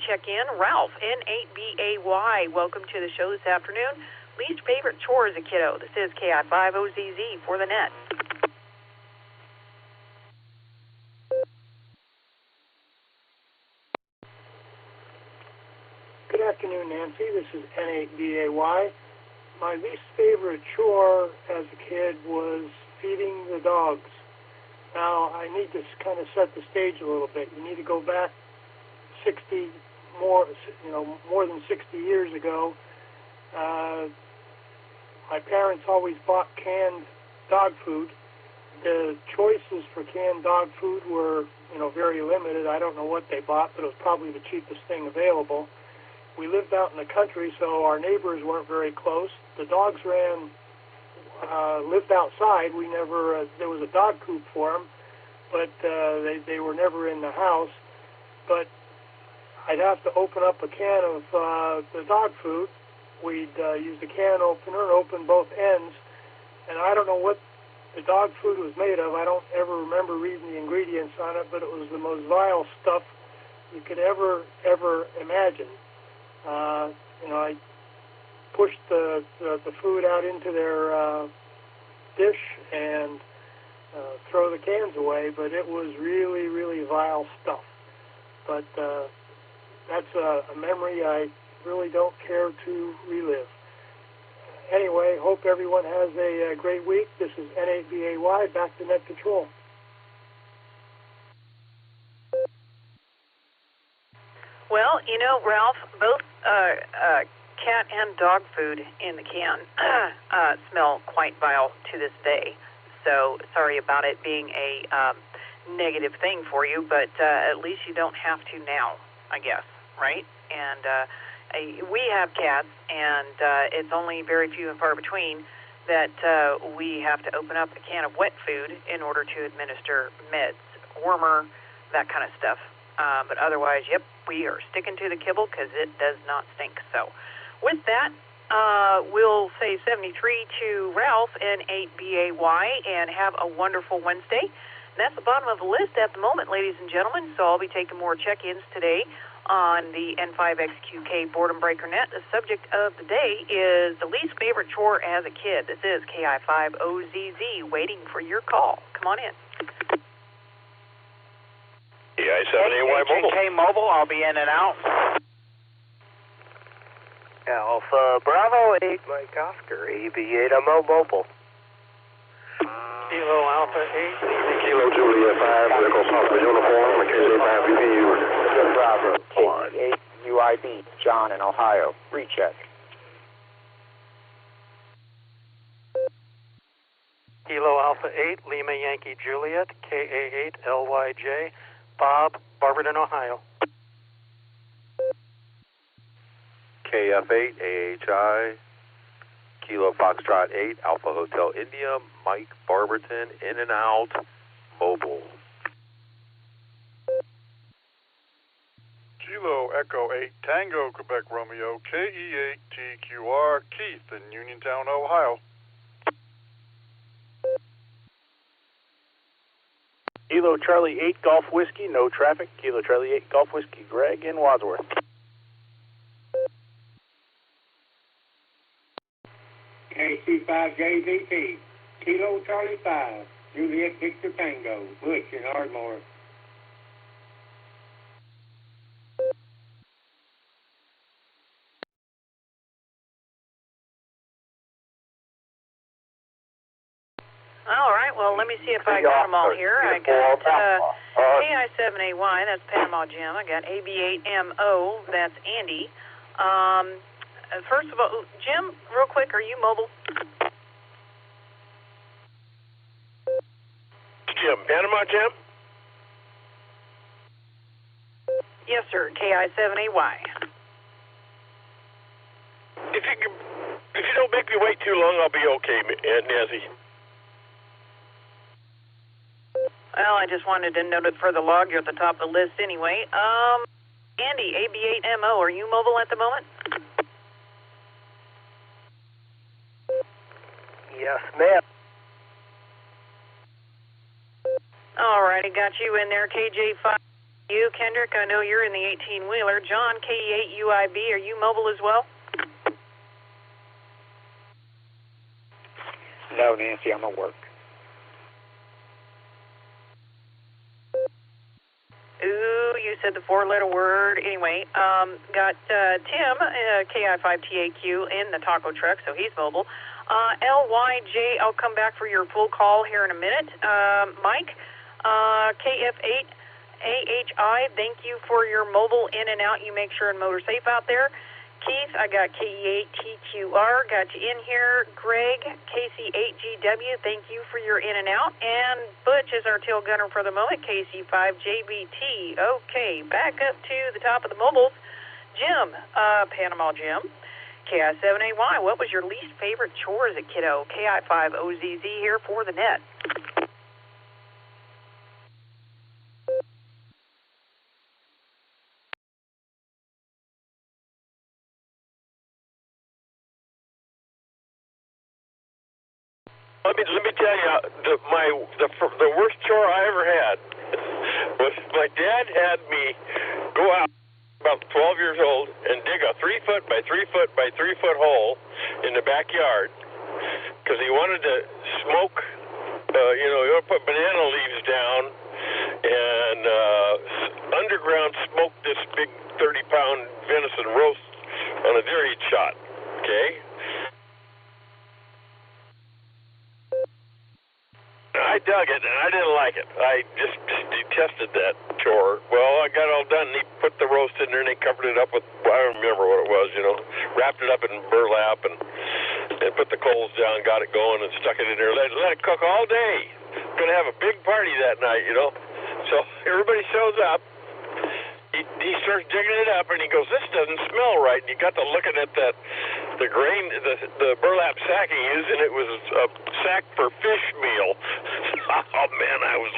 Check in. Ralph, N8BAY. Welcome to the show this afternoon. Least favorite chore as a kiddo. This is KI5OZZ for the net. Good afternoon, Nancy. This is N8BAY. My least favorite chore as a kid was feeding the dogs. Now, I need to kind of set the stage a little bit. You need to go back more than 60 years ago. My parents always bought canned dog food. The choices for canned dog food were, very limited. I don't know what they bought, but it was probably the cheapest thing available. We lived out in the country, so our neighbors weren't very close. The dogs lived outside. There was a dog coop for them, but they were never in the house. But I'd have to open up a can of the dog food. We'd use the can opener and open both ends, and I don't know what the dog food was made of. I don't ever remember reading the ingredients on it, but it was the most vile stuff you could ever imagine. I pushed the food out into their dish and throw the cans away, but it was really, really vile stuff. But that's a memory I really don't care to relive. Anyway, hope everyone has a great week. This is N8BAY, back to net control. Well, Ralph, both cat and dog food in the can smell quite vile to this day. So sorry about it being a negative thing for you, but at least you don't have to now, I guess, right? And we have cats, and it's only very few and far between that we have to open up a can of wet food in order to administer meds, warmer, that kind of stuff. But otherwise, yep, we are sticking to the kibble because it does not stink. So with that, we'll say 73 to Ralph, N8BAY, and have a wonderful Wednesday. And that's the bottom of the list at the moment, ladies and gentlemen, so I'll be taking more check-ins today on the N5XQK Boredom Breaker Net. The subject of the day is the least favorite chore as a kid. This is KI5OZZ, waiting for your call. Come on in. EI78Y Mobile. HK Mobile, I'll be in and out. Alpha Bravo 8 Mike Oscar, EB8MO Mobile. Kilo Alpha 8. Kilo Juliet 5, Echo Papa Uniform, McKinsey 5 VPU. Bravo, KE8 UIB, John in Ohio. Recheck. Kilo Alpha 8, Lima Yankee Juliet, KA8 LYJ, Bob, Barberton, Ohio. KF8 AHI, Kilo Foxtrot 8, Alpha Hotel India, Mike Barberton, in and out, mobile. Echo 8 Tango Quebec Romeo KE8TQR Keith in Uniontown, Ohio. Kilo Charlie 8 Golf Whiskey, no traffic. Kilo Charlie 8 Golf Whiskey, Greg in Wadsworth. KC5JVP, Kilo Charlie 5, Juliet Victor Tango, Butch in Ardmore. All right, well, let me see if I got them all here. I got KI7AY, that's Panama Jim. I got AB8MO, that's Andy. First of all, Jim, real quick, are you mobile? Jim, Panama Jim? Yes, sir, KI7AY. If you don't make me wait too long, I'll be okay, Nancy. Well, I just wanted to note it for the log. You're at the top of the list anyway. Andy, AB8MO, are you mobile at the moment? Yes, ma'am. All righty, got you in there. KJ5, you, Kendrick, I know you're in the 18-wheeler. John, KE8UIB, are you mobile as well? No, Nancy, I'm at work. Ooh, you said the four-letter word. Anyway, got Tim, KI5TAQ, in the taco truck, so he's mobile. LYJ, I'll come back for your full call here in a minute. Mike, KF8AHI, thank you for your mobile in and out. You make sure and motor safe out there. Keith, I got KE8TQR, got you in here. Greg, KC8GW, thank you for your in and out. And Butch is our tail gunner for the moment, KC5JBT. Okay, back up to the top of the mobiles. Jim, Panama Jim, KI7AY, what was your least favorite chore as a kiddo? KI5OZZ here for the net. Let me tell you, the worst chore I ever had was my dad had me go out about 12 years old and dig a 3-foot by 3-foot by 3-foot hole in the backyard because he wanted to smoke. He wanted to put banana leaves down and underground smoke this big 30-pound venison roast on a deer heat shot. Okay. I dug it, and I didn't like it. I just detested that chore. Well, I got it all done, and he put the roast in there, and he covered it up with, I don't remember what it was, wrapped it up in burlap, and put the coals down, got it going, and stuck it in there, let it cook all day. Going to have a big party that night, So everybody shows up. He starts digging it up, and he goes, this doesn't smell right. And he got to looking at the grain, the burlap sack he used, and it was a sack for fish meal. Oh, man, I was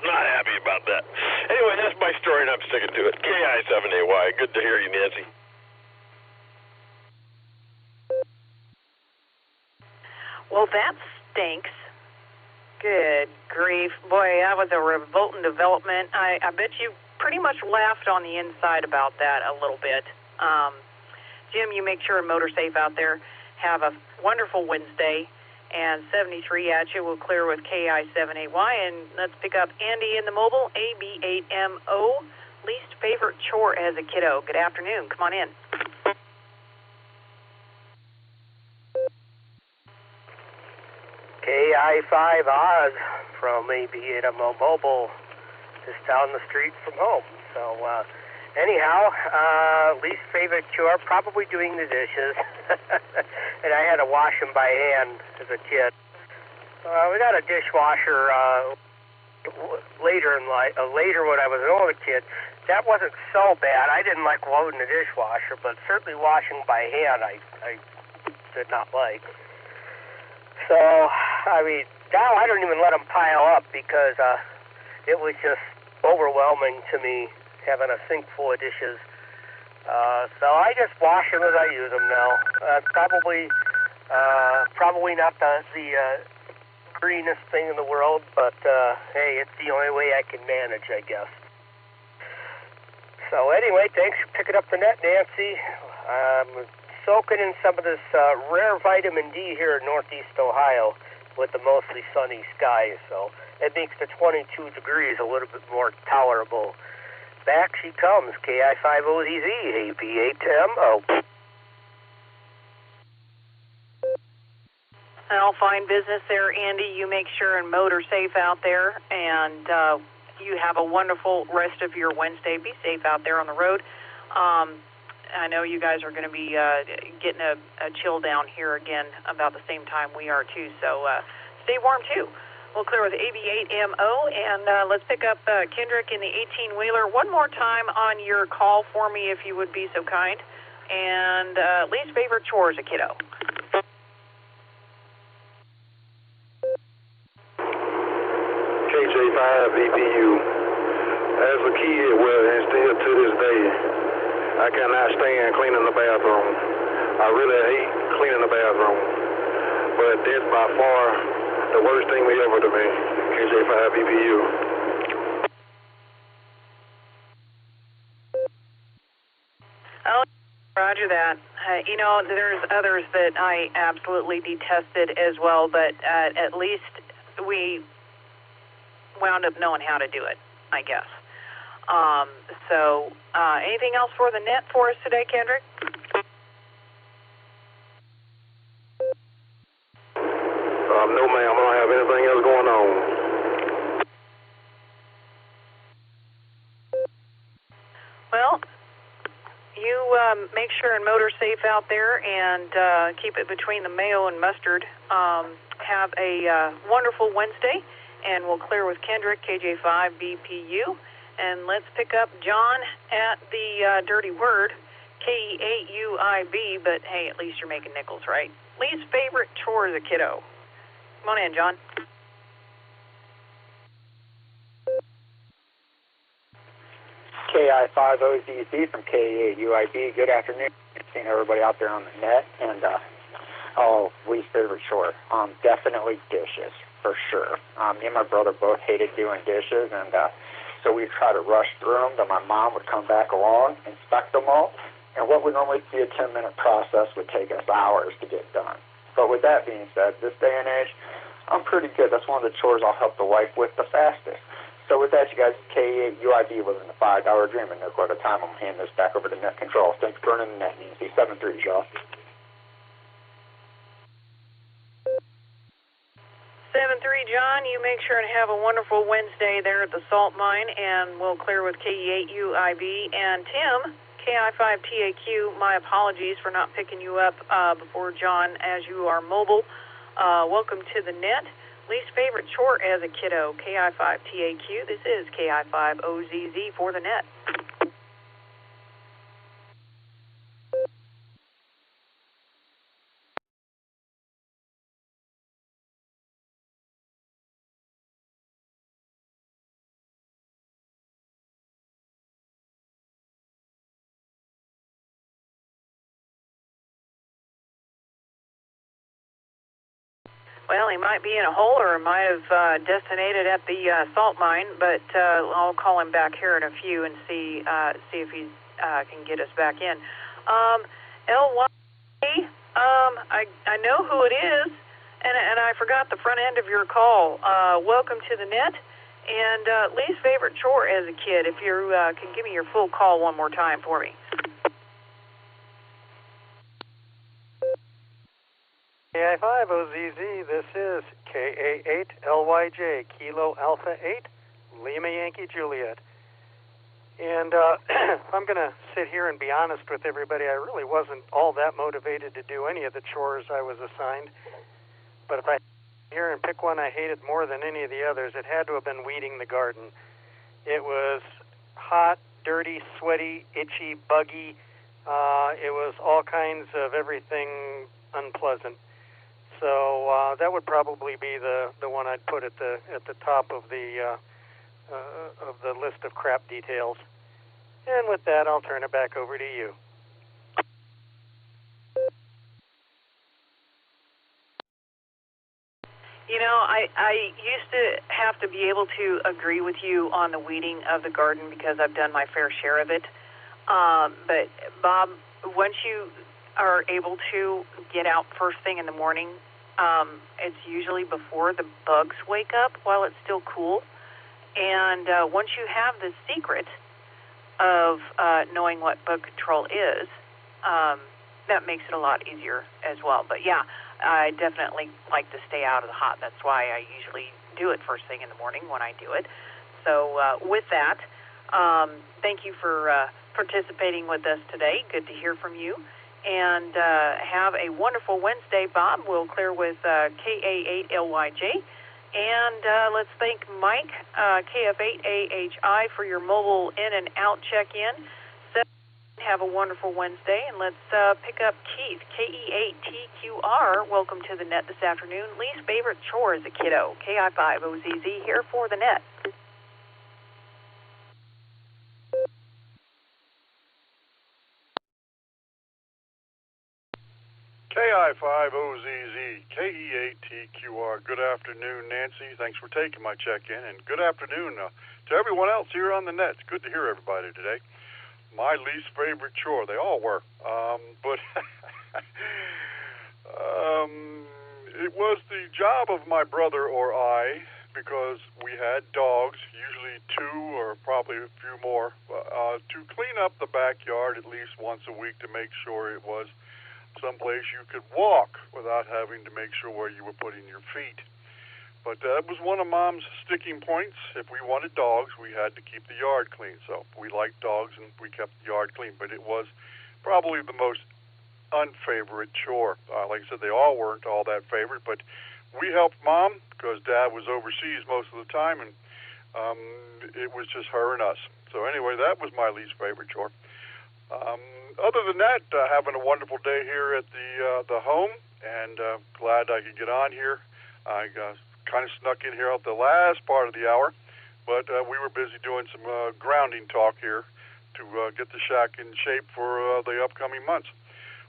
not happy about that. Anyway, that's my story, and I'm sticking to it. KI7AY, good to hear you, Nancy. Well, that stinks. Good grief. Boy, that was a revolting development. I bet you pretty much laughed on the inside about that a little bit. Jim, you make sure and motor safe out there. Have a wonderful Wednesday. And 73 at you. We'll clear with KI7AY. And let's pick up Andy in the mobile, AB8MO. Least favorite chore as a kiddo. Good afternoon. Come on in. KI5 Oz from AB8MO Mobile, just down the street from home. So, anyhow, least favorite chore, probably doing the dishes. And I had to wash them by hand as a kid. We got a dishwasher later when I was an older kid. That wasn't so bad. I didn't like loading the dishwasher, but certainly washing by hand I did not like. So, now I don't even let them pile up because it was just overwhelming to me having a sink full of dishes So I just wash them as I use them now. Probably not the greenest thing in the world, but hey, it's the only way I can manage, I guess. So anyway, thanks for picking up the net, Nancy. I'm soaking in some of this rare vitamin D here in northeast Ohio with the mostly sunny skies, so it makes the 22 degrees a little bit more tolerable. Back she comes, KI5OZZ, AP8MO. Well, fine business there, Andy. You make sure and motor safe out there, and you have a wonderful rest of your Wednesday. Be safe out there on the road. I know you guys are going to be getting a chill down here again about the same time we are, too, so stay warm, too. We'll clear with AB8MO, and let's pick up Kendrick in the 18-wheeler one more time on your call for me, if you would be so kind. And least favorite chores, a kiddo. KJ5 VPU. As a kid, well, and still to this day, I cannot stand cleaning the bathroom. I really hate cleaning the bathroom. But that's by far the worst thing ever to me. KJ5 VPU. Oh, roger that. You know, there's others that I absolutely detested as well, but at least we wound up knowing how to do it, I guess. So anything else for the net for us today, Kendrick? No, ma'am. I don't have anything else going on. Well, you make sure and motor safe out there and keep it between the mayo and mustard. Have a wonderful Wednesday, and we'll clear with Kendrick, KJ5 BPU. And let's pick up John at the dirty word, KE8UIB, but hey, at least you're making nickels, right? Least favorite chore as a kiddo. Come on in, John. KI5OZZ from KE8UIB. Good afternoon. Seeing everybody out there on the net. And, least favorite chore. Definitely dishes, for sure. Me and my brother both hated doing dishes, and so we'd try to rush through them, but my mom would come back along, inspect them all, and what would normally be a 10-minute process would take us hours to get done. But with that being said, this day and age, I'm pretty good. That's one of the chores I'll help the wife with the fastest. So with that, you guys, KE8UIB living the $5 dream, and no quarter time. I'm handing this back over to net control. Thanks for running the net, Nancy. 7-3, y'all. 7-3, John. You make sure and have a wonderful Wednesday there at the salt mine, and we'll clear with KE8UIB. And Tim, KI5TAQ, my apologies for not picking you up before John, as you are mobile. Welcome to the net. Least favorite chore as a kiddo, KI5TAQ. This is KI5OZZ for the net. Well, he might be in a hole, or might have destinated at the salt mine, but I'll call him back here in a few and see if he can get us back in. LY, I know who it is, and I forgot the front end of your call. Welcome to the net, and least favorite chore as a kid, if you can give me your full call one more time for me. KI5OZZ, this is KA8LYJ, Kilo Alpha 8, Lima Yankee Juliet. And I'm going to sit here and be honest with everybody. I really wasn't all that motivated to do any of the chores I was assigned. But if I sit here and pick one I hated more than any of the others, it had to have been weeding the garden. It was hot, dirty, sweaty, itchy, buggy. It was all kinds of everything unpleasant. So that would probably be the one I'd put at the top of the list of crap details. And with that, I'll turn it back over to you. You know, I used to have to be able to agree with you on the weeding of the garden because I've done my fair share of it. But, Bob, once you are able to get out first thing in the morning, it's usually before the bugs wake up while it's still cool. And once you have the secret of knowing what bug control is, that makes it a lot easier as well. But, yeah, I definitely like to stay out of the hot. That's why I usually do it first thing in the morning when I do it. So with that, thank you for participating with us today. Good to hear from you. And have a wonderful Wednesday, Bob. We'll clear with KA8LYJ. And let's thank Mike, KF8AHI, for your mobile in and out check-in. Have a wonderful Wednesday, and let's pick up Keith, KE8TQR. Welcome to the net this afternoon. Least favorite chore as a kiddo, KI5OZZ here for the net. KI5OZZ, KE8TQR. Good afternoon, Nancy. Thanks for taking my check-in, and good afternoon to everyone else here on the net. It's good to hear everybody today. My least favorite chore. They all were. But it was the job of my brother or I, because we had dogs, usually two or probably a few more, to clean up the backyard at least once a week to make sure it was someplace you could walk without having to make sure where you were putting your feet. But that was one of Mom's sticking points. If we wanted dogs, we had to keep the yard clean. So we liked dogs, and we kept the yard clean. But it was probably the most unfavorite chore. Like I said, they all weren't all that favorite. But we helped Mom because Dad was overseas most of the time, and it was just her and us. So anyway, that was my least favorite chore. Other than that, having a wonderful day here at the home, and glad I could get on here. I kind of snuck in here at the last part of the hour, but we were busy doing some grounding talk here to get the shack in shape for the upcoming months.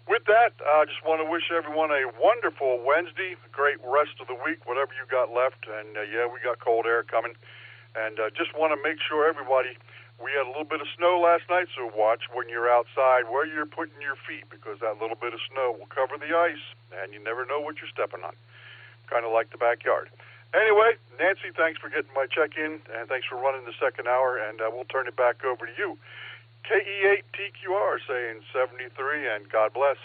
With that, I just want to wish everyone a wonderful Wednesday, a great rest of the week, whatever you got left. And, yeah, we got cold air coming. And just want to make sure everybody, we had a little bit of snow last night, so watch when you're outside where you're putting your feet, because that little bit of snow will cover the ice, and you never know what you're stepping on. Kind of like the backyard. Anyway, Nancy, thanks for getting my check-in, and thanks for running the second hour, and we'll turn it back over to you. KE8TQR saying 73, and God bless.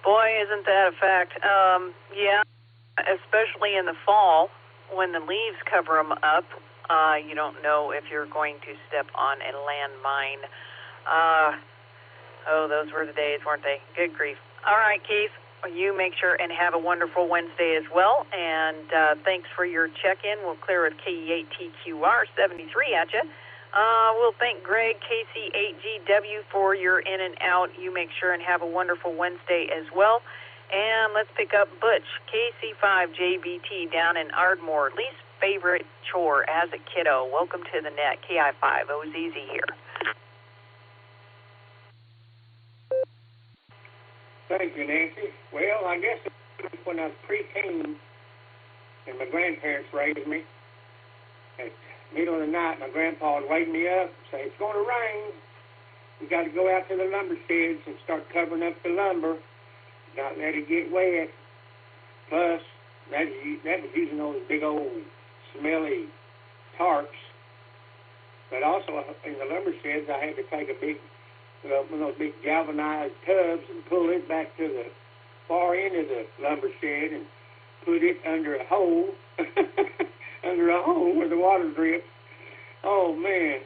Boy, isn't that a fact. Yeah, especially in the fall when the leaves cover them up, you don't know if you're going to step on a landmine. Oh, those were the days, weren't they? Good grief. All right, Keith, you make sure and have a wonderful Wednesday as well. And thanks for your check-in. We'll clear with KE8TQR 73 at you. We'll thank Greg, KC8GW, for your in and out. You make sure and have a wonderful Wednesday as well. And let's pick up Butch, KC5JBT down in Ardmore. Least favorite chore as a kiddo. Welcome to the net. KI5OZZ here. Thank you, Nancy. Well, I guess when I was preteen and my grandparents raised me, at middle of the night, my grandpa would wake me up and say, "It's going to rain. We got to go out to the lumber sheds and start covering up the lumber, not let it get wet." Plus, that was using those big old smelly tarps. But also in the lumber sheds, I had to take a big one of those big galvanized tubs and pull it back to the far end of the lumber shed and put it under a hole, where the water drips. Oh, man.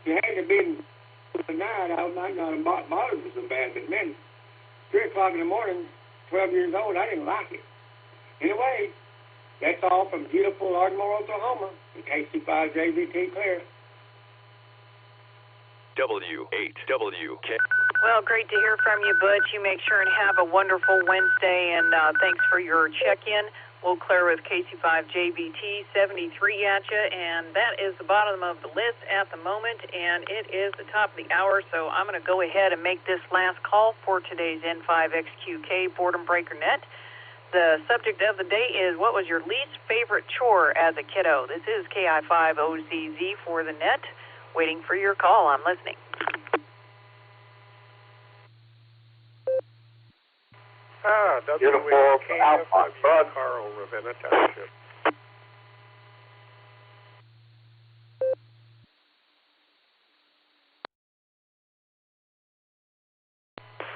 If it hadn't been the night, I might not have bothered me so bad. But then, 3 o'clock in the morning, 12 years old, I didn't like it. Anyway, that's all from beautiful Ardmore, Oklahoma. The KC5JVT Clear. W8WK. Well, great to hear from you, Butch. You make sure and have a wonderful Wednesday, and thanks for your check-in. We'll clear with KC5JBT 73 at you, and that is the bottom of the list at the moment, and it is the top of the hour, so I'm going to go ahead and make this last call for today's N5XQK Boredom Breaker Net. The subject of the day is, what was your least favorite chore as a kiddo? This is KI5OZZ for the net. Waiting for your call. I'm listening. Uniform Alpha, Carl, Ravenna Township.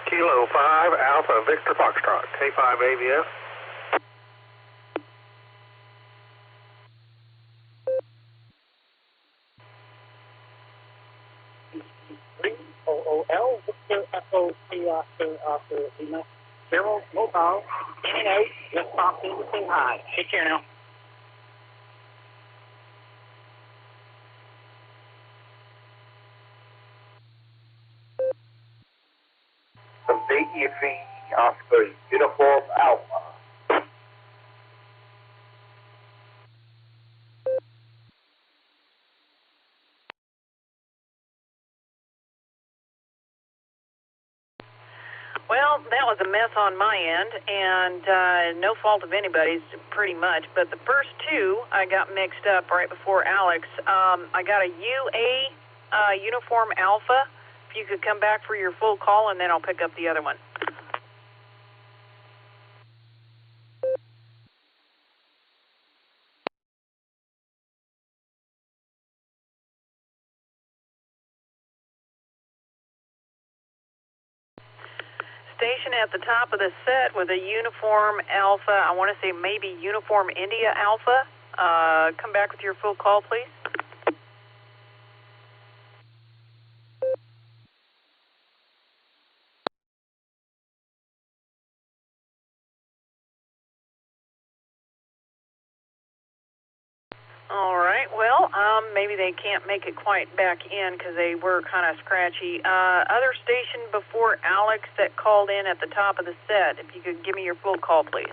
Kilo 5 Alpha Victor Foxtrot, K5 AVF. OOL, Victor Echo Oscar Lima, 0 mobile, in and out, just popped in to say hi. Take care now. From VEV Oscar Uniform Alpha. Well, that was a mess on my end, and no fault of anybody's, pretty much. But the first two, I got mixed up right before Alex. I got a UA Uniform Alpha. If you could come back for your full call, and then I'll pick up the other one. Station at the top of the set with a Uniform Alpha. I want to say maybe Uniform India Alpha. Come back with your full call, please. All right, well, maybe they can't make it quite back in because they were kind of scratchy. Other station before Alex that called in at the top of the set, if you could give me your full call, please.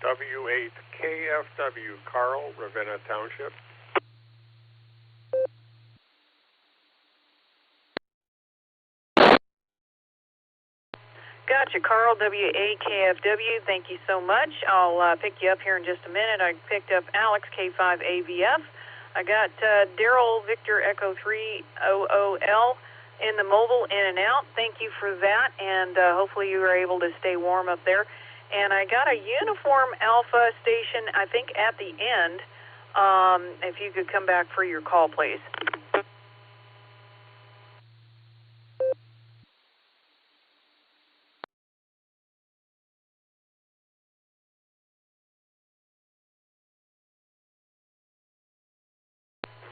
W8 KFW, Carl, Ravenna Township. Gotcha, Carl, WAKFW. Thank you so much. I'll pick you up here in just a minute. I picked up Alex, K5AVF. I got Daryl, Victor, Echo 3, OOL in the mobile, in and out. Thank you for that, and hopefully you were able to stay warm up there. And I got a Uniform Alpha station, I think, at the end. If you could come back for your call, please.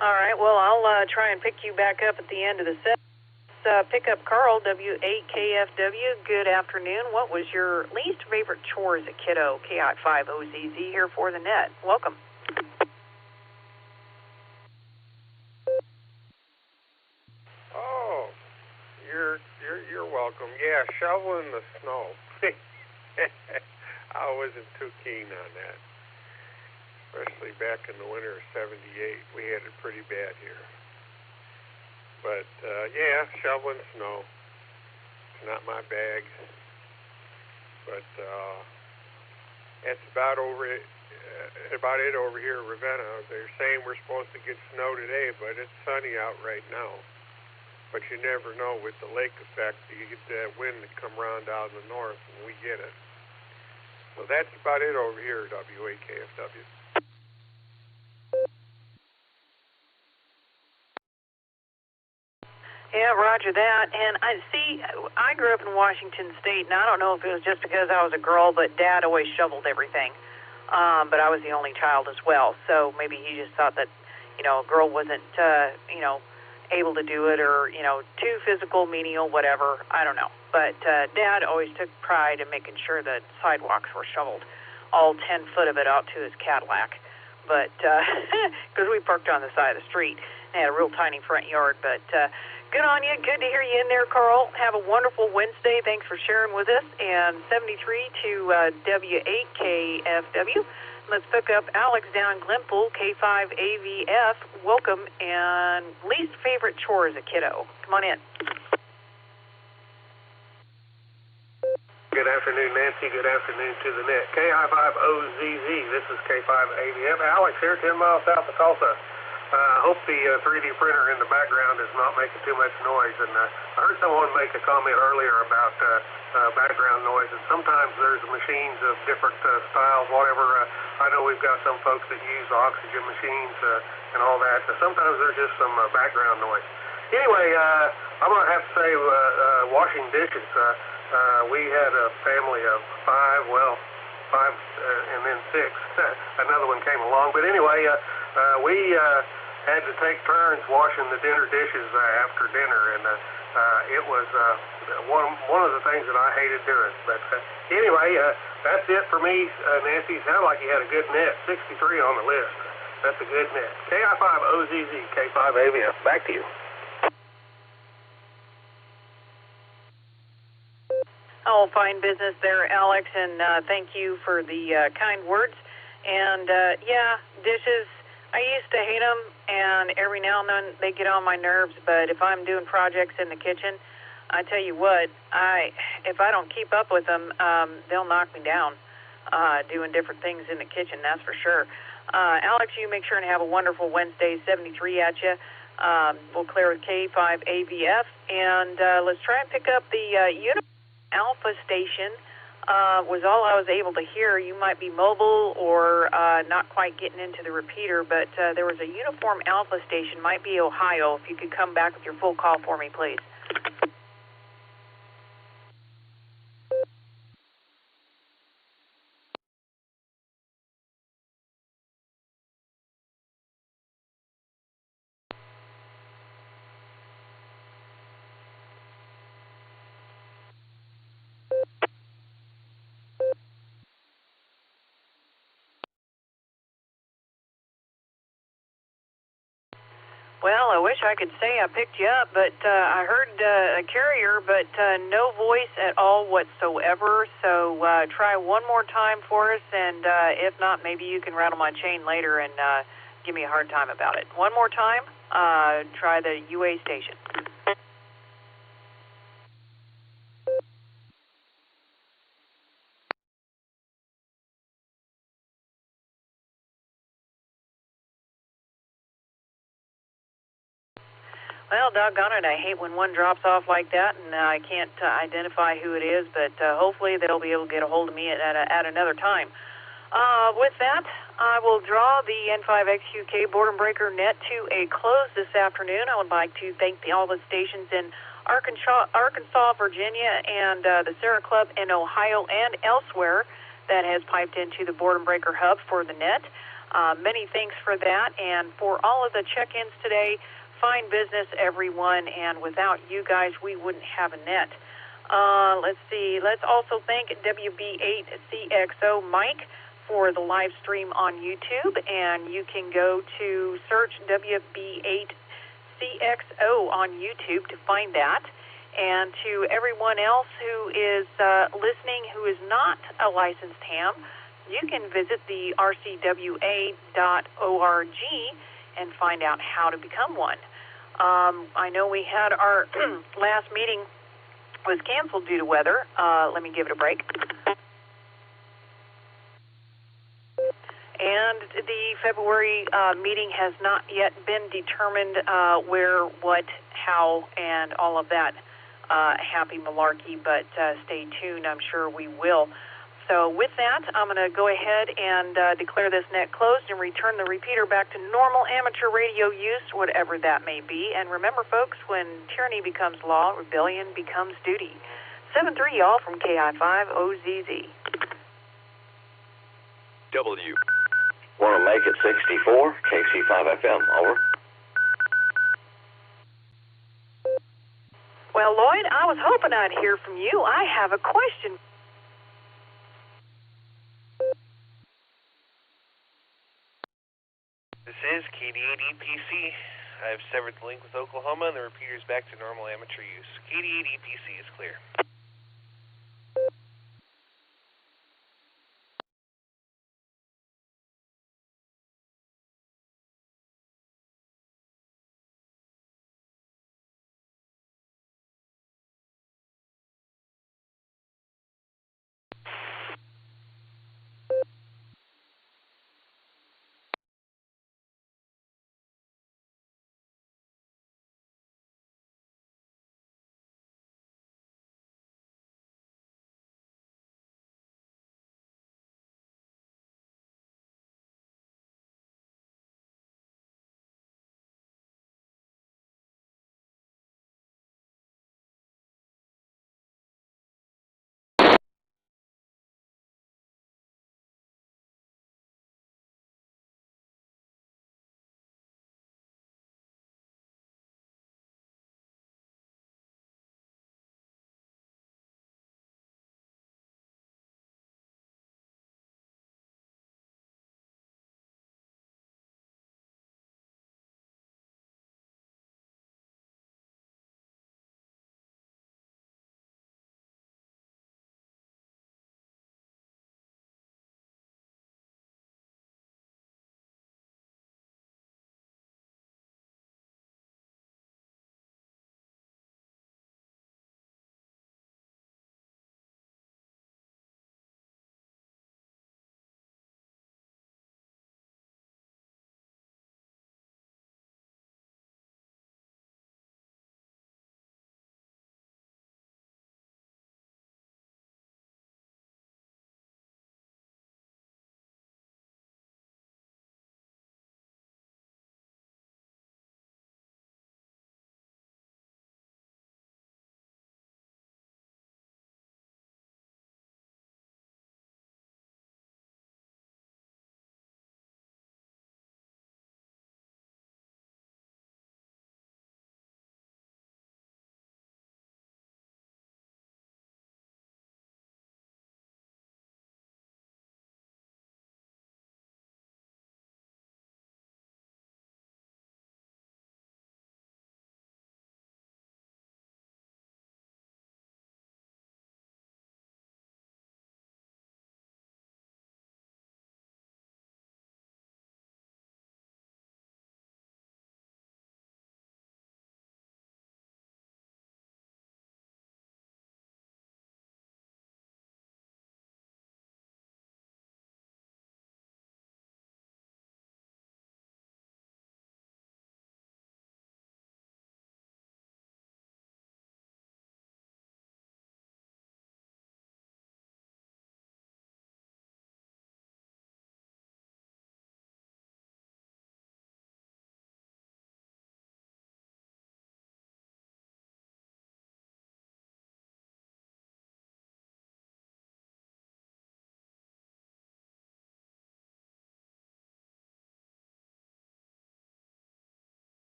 All right, well, I'll try and pick you back up at the end of the set. Pick up Carl, W8KFW. Good afternoon. What was your least favorite chore as a kiddo? KI5OZZ here for the net. Welcome. Oh, you're welcome. Yeah, shoveling the snow. I wasn't too keen on that. Especially back in the winter of '78, we had it pretty bad here. But, yeah, shoveling snow. It's not my bag. But, that's about it over here in Ravenna. They're saying we're supposed to get snow today, but it's sunny out right now. But you never know with the lake effect. You get that wind that come around out in the north, and we get it. So that's about it over here, WAKFW. Yeah, roger that. And I grew up in Washington State, and I don't know if it was just because I was a girl, but Dad always shoveled everything. But I was the only child as well, so maybe he just thought that, a girl wasn't, able to do it, or, too physical, menial, whatever. I don't know. But Dad always took pride in making sure that sidewalks were shoveled, all 10 foot of it out to his Cadillac. But because we parked on the side of the street and had a real tiny front yard, but Good on you. Good to hear you in there, Carl. Have a wonderful Wednesday. Thanks for sharing with us. And 73 to W8KFW. Let's pick up Alex down Glenpool, K5AVF. Welcome. And least favorite chore as a kiddo. Come on in. Good afternoon, Nancy. Good afternoon to the net. KI5OZZ. This is K5AVF. Alex here, 10 miles south of Tulsa. I hope the 3D printer in the background is not making too much noise. And I heard someone make a comment earlier about background noise. And sometimes there's machines of different styles, whatever. I know we've got some folks that use oxygen machines and all that. But sometimes there's just some background noise. Anyway, I'm going to have to say washing dishes. We had a family of five and then six. Another one came along. But anyway, we had to take turns washing the dinner dishes after dinner, and it was one of the things that I hated doing. But anyway, that's it for me, Nancy. Sounded like you had a good net, 63 on the list. That's a good net. KI5OZZ, K5AVF. Back to you. Oh, fine business there, Alex, and thank you for the kind words. And, yeah, dishes, I used to hate them, and every now and then they get on my nerves, but if I'm doing projects in the kitchen, I tell you what, if I don't keep up with them, they'll knock me down doing different things in the kitchen, that's for sure. Alex, you make sure and have a wonderful Wednesday, 73 at you. We'll clear with K5AVF, and let's try and pick up the Alpha station. Was all I was able to hear. You might be mobile or not quite getting into the repeater, but there was a uniform Alpha station, might be Ohio. If you could come back with your full call for me, please. Well, I wish I could say I picked you up, but I heard a carrier, but no voice at all whatsoever. So try one more time for us, and if not, maybe you can rattle my chain later and give me a hard time about it. One more time, try the UA station. Well, doggone it, I hate when one drops off like that, and I can't identify who it is, but hopefully they'll be able to get a hold of me at another time. With that, I will draw the N5XQK Boredom Breaker net to a close this afternoon. I would like to thank all the stations in Arkansas, Virginia, and the SARA Club in Ohio and elsewhere that has piped into the Boredom Breaker Hub for the net. Many thanks for that, and for all of the check-ins today. Fine business, everyone, and without you guys, we wouldn't have a net. Let's see. Let's also thank WB8CXO Mike for the live stream on YouTube, and you can go to search WB8CXO on YouTube to find that. And to everyone else who is listening who is not a licensed ham, you can visit the RCWA.org and find out how to become one. I know we had our last meeting was canceled due to weather. Let me give it a break. And the February meeting has not yet been determined where, what, how, and all of that happy malarkey, but stay tuned. I'm sure we will. So with that, I'm going to go ahead and declare this net closed and return the repeater back to normal amateur radio use, whatever that may be. And remember, folks, when tyranny becomes law, rebellion becomes duty. 7-3, y'all, from KI5OZZ. W. Want to make it 64, KC5FM, over. Well, Lloyd, I was hoping I'd hear from you. I have a question. This is KD8EPC. I've severed the link with Oklahoma, and the repeater is back to normal amateur use. KD8 EPC is clear.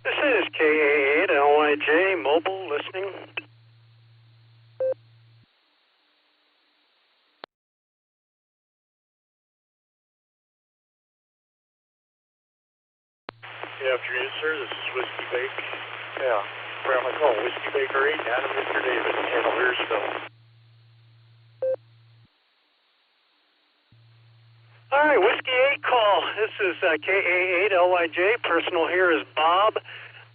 This is KA8LYJ Mobile listening. Good afternoon, sir. This is Whiskey Bake. Yeah, apparently call Whiskey Baker 8 out of Mr. David, Handle Hurstville. All right, Whiskey 8 call. This is KA8LYJ. Personal here is Bob.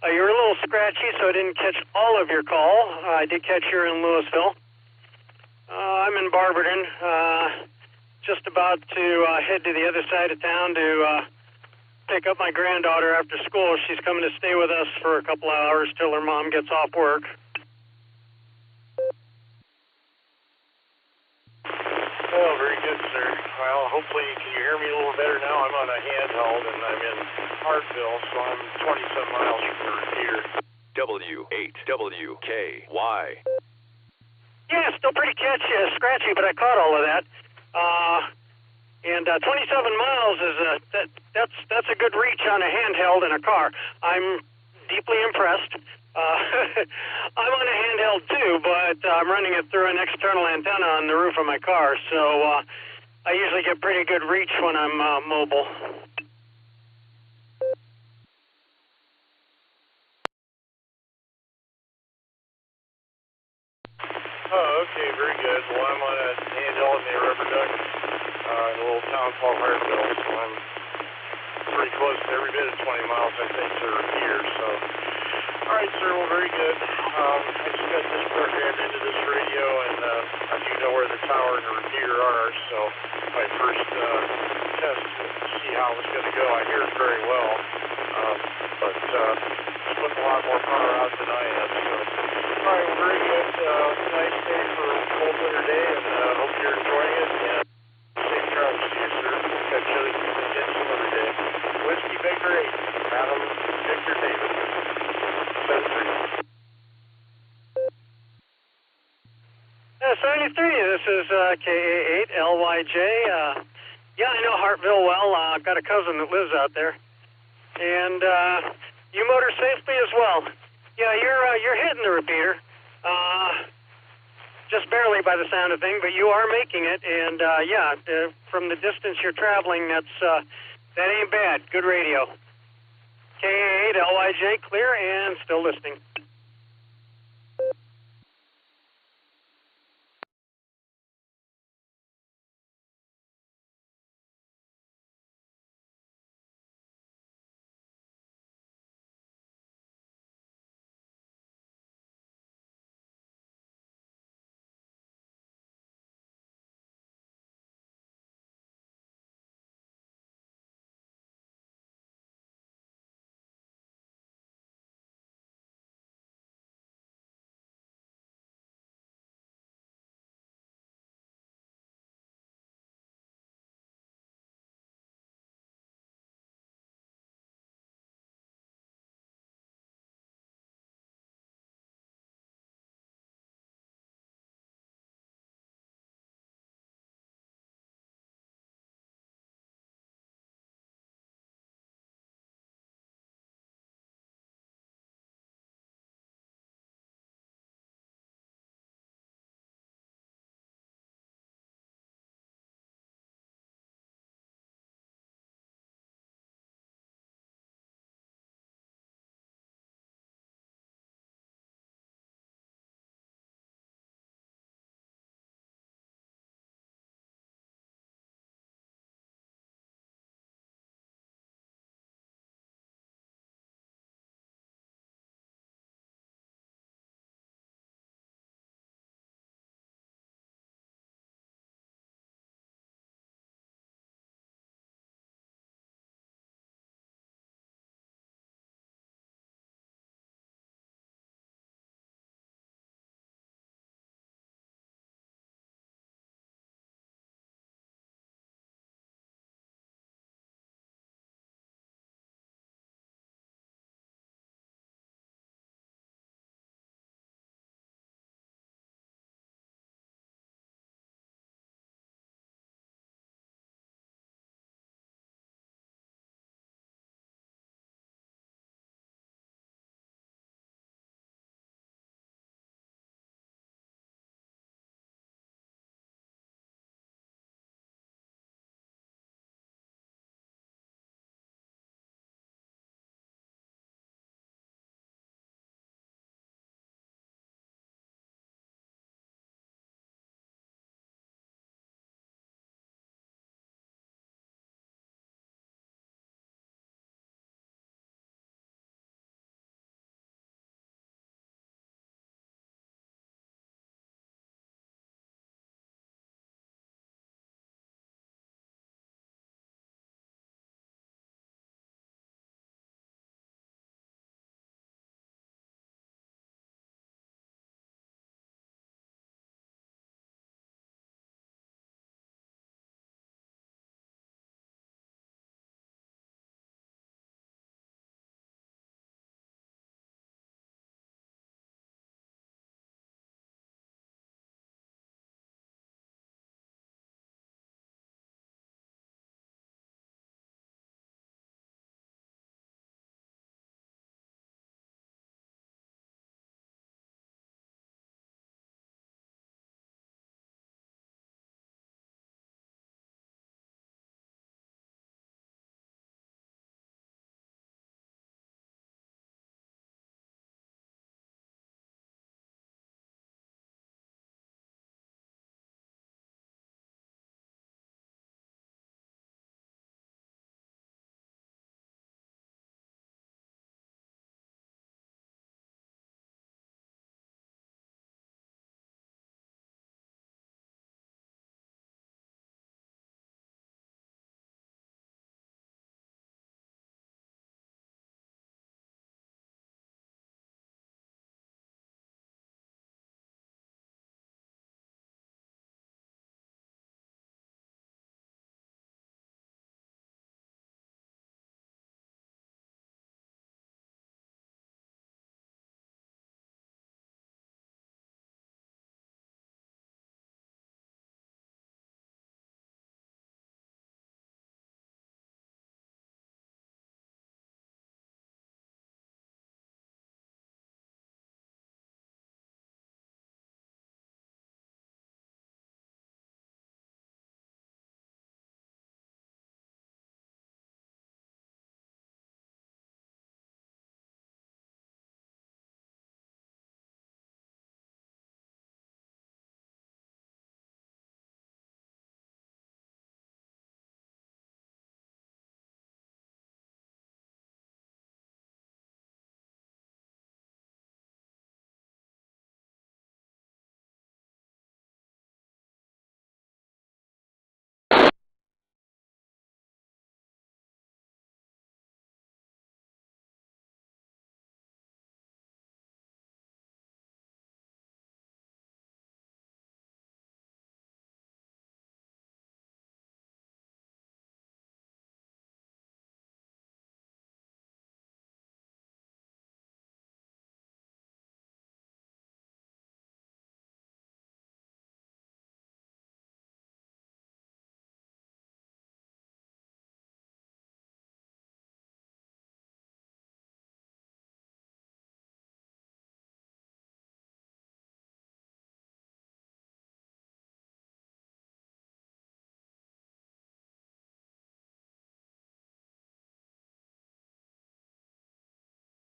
You were a little scratchy, so I didn't catch all of your call. I did catch you in Louisville. I'm in Barberton, just about to head to the other side of town to pick up my granddaughter after school. She's coming to stay with us for a couple of hours till her mom gets off work. Oh, very good, sir. Well, hopefully, can you hear me a little better now? I'm on a handheld, and I'm in Hartville, so I'm 27 miles from the repeater. W8WKY. Yeah, still pretty scratchy, but I caught all of that. And 27 miles is that's a good reach on a handheld in a car. I'm deeply impressed. I'm on a handheld too, but I'm running it through an external antenna on the roof of my car, so I usually get pretty good reach when I'm mobile. Oh, okay, very good. Well, I'm on a handheld in the rubber duck in a little town called Hartville, so I'm pretty close to every bit of 20 miles, I think, to the repeater, so. All right, sir, well, very good. I just got this programmed into this radio, and I do know where the tower and the repeater are, so my first test to see how it's going to go. I hear it very well, but it's putting a lot more power out than I am, so. All right, well, very good. Nice day for a cold winter day, and hope you're enjoying it, and safe travels to you, sir. Catch you again some other day. Whiskey Baker 8, Adam Victor David. 73, this is KA8LYJ. Yeah, I know Hartville well. I've got a cousin that lives out there. And you motor safely as well. Yeah, you're hitting the repeater. Just barely by the sound of things, but you are making it. And yeah, from the distance you're traveling, that ain't bad. Good radio. KA8LYJ, clear and still listening.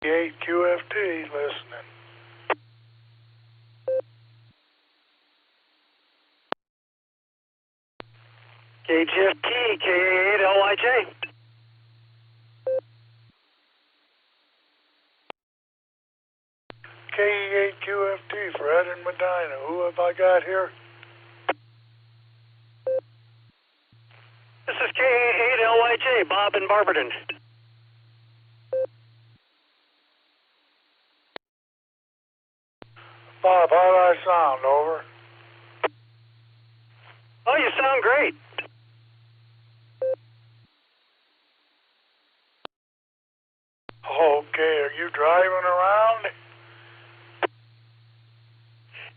KE8QFT listening. KGFT, KA8LYJ. KE8QFT, Fred and Medina. Who have I got here? This is KA8LYJ, Bob in Barberton. Bob, how do I sound? Over. Oh, you sound great. Okay, are you driving around?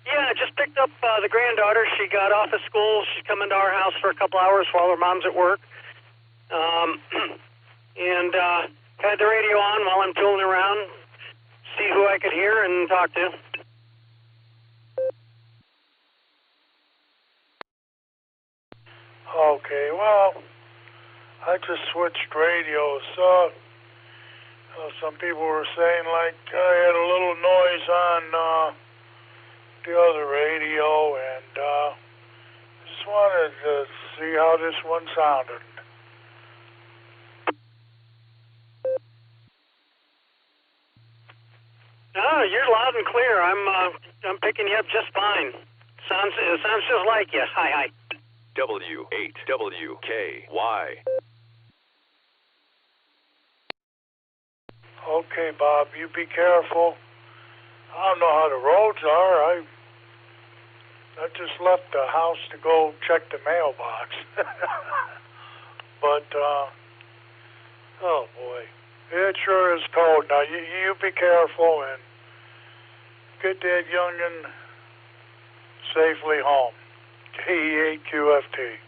Yeah, I just picked up the granddaughter. She got off of school. She's coming to our house for a couple hours while her mom's at work. And had the radio on while I'm tooling around, see who I could hear and talk to. Okay, well, I just switched radios. Some people were saying like I had a little noise on the other radio, and just wanted to see how this one sounded. Oh, you're loud and clear. I'm picking you up just fine. It sounds just like you. Hi. W8WKY. Okay, Bob, you be careful. I don't know how the roads are. I just left the house to go check the mailbox. But, oh boy, it sure is cold. Now, you be careful and get that youngin' safely home. KE8QFT.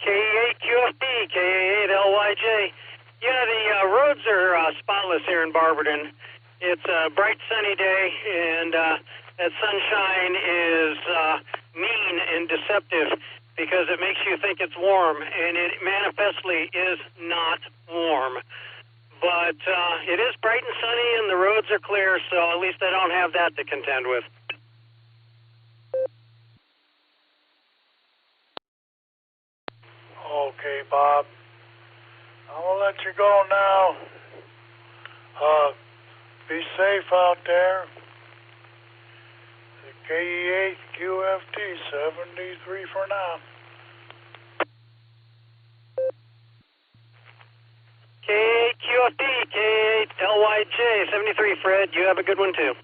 KE8QFT, KA8LYJ. Yeah, the roads are spotless here in Barberton. It's a bright sunny day, and that sunshine is mean and deceptive because it makes you think it's warm, and it manifestly is not warm. But it is bright and sunny, and the roads are clear, so at least I don't have that to contend with. Okay, Bob. I'm going to let you go now. Be safe out there. The KE8QFT 73 for now. KA8QFT, KA8LYJ 73, Fred. You have a good one, too.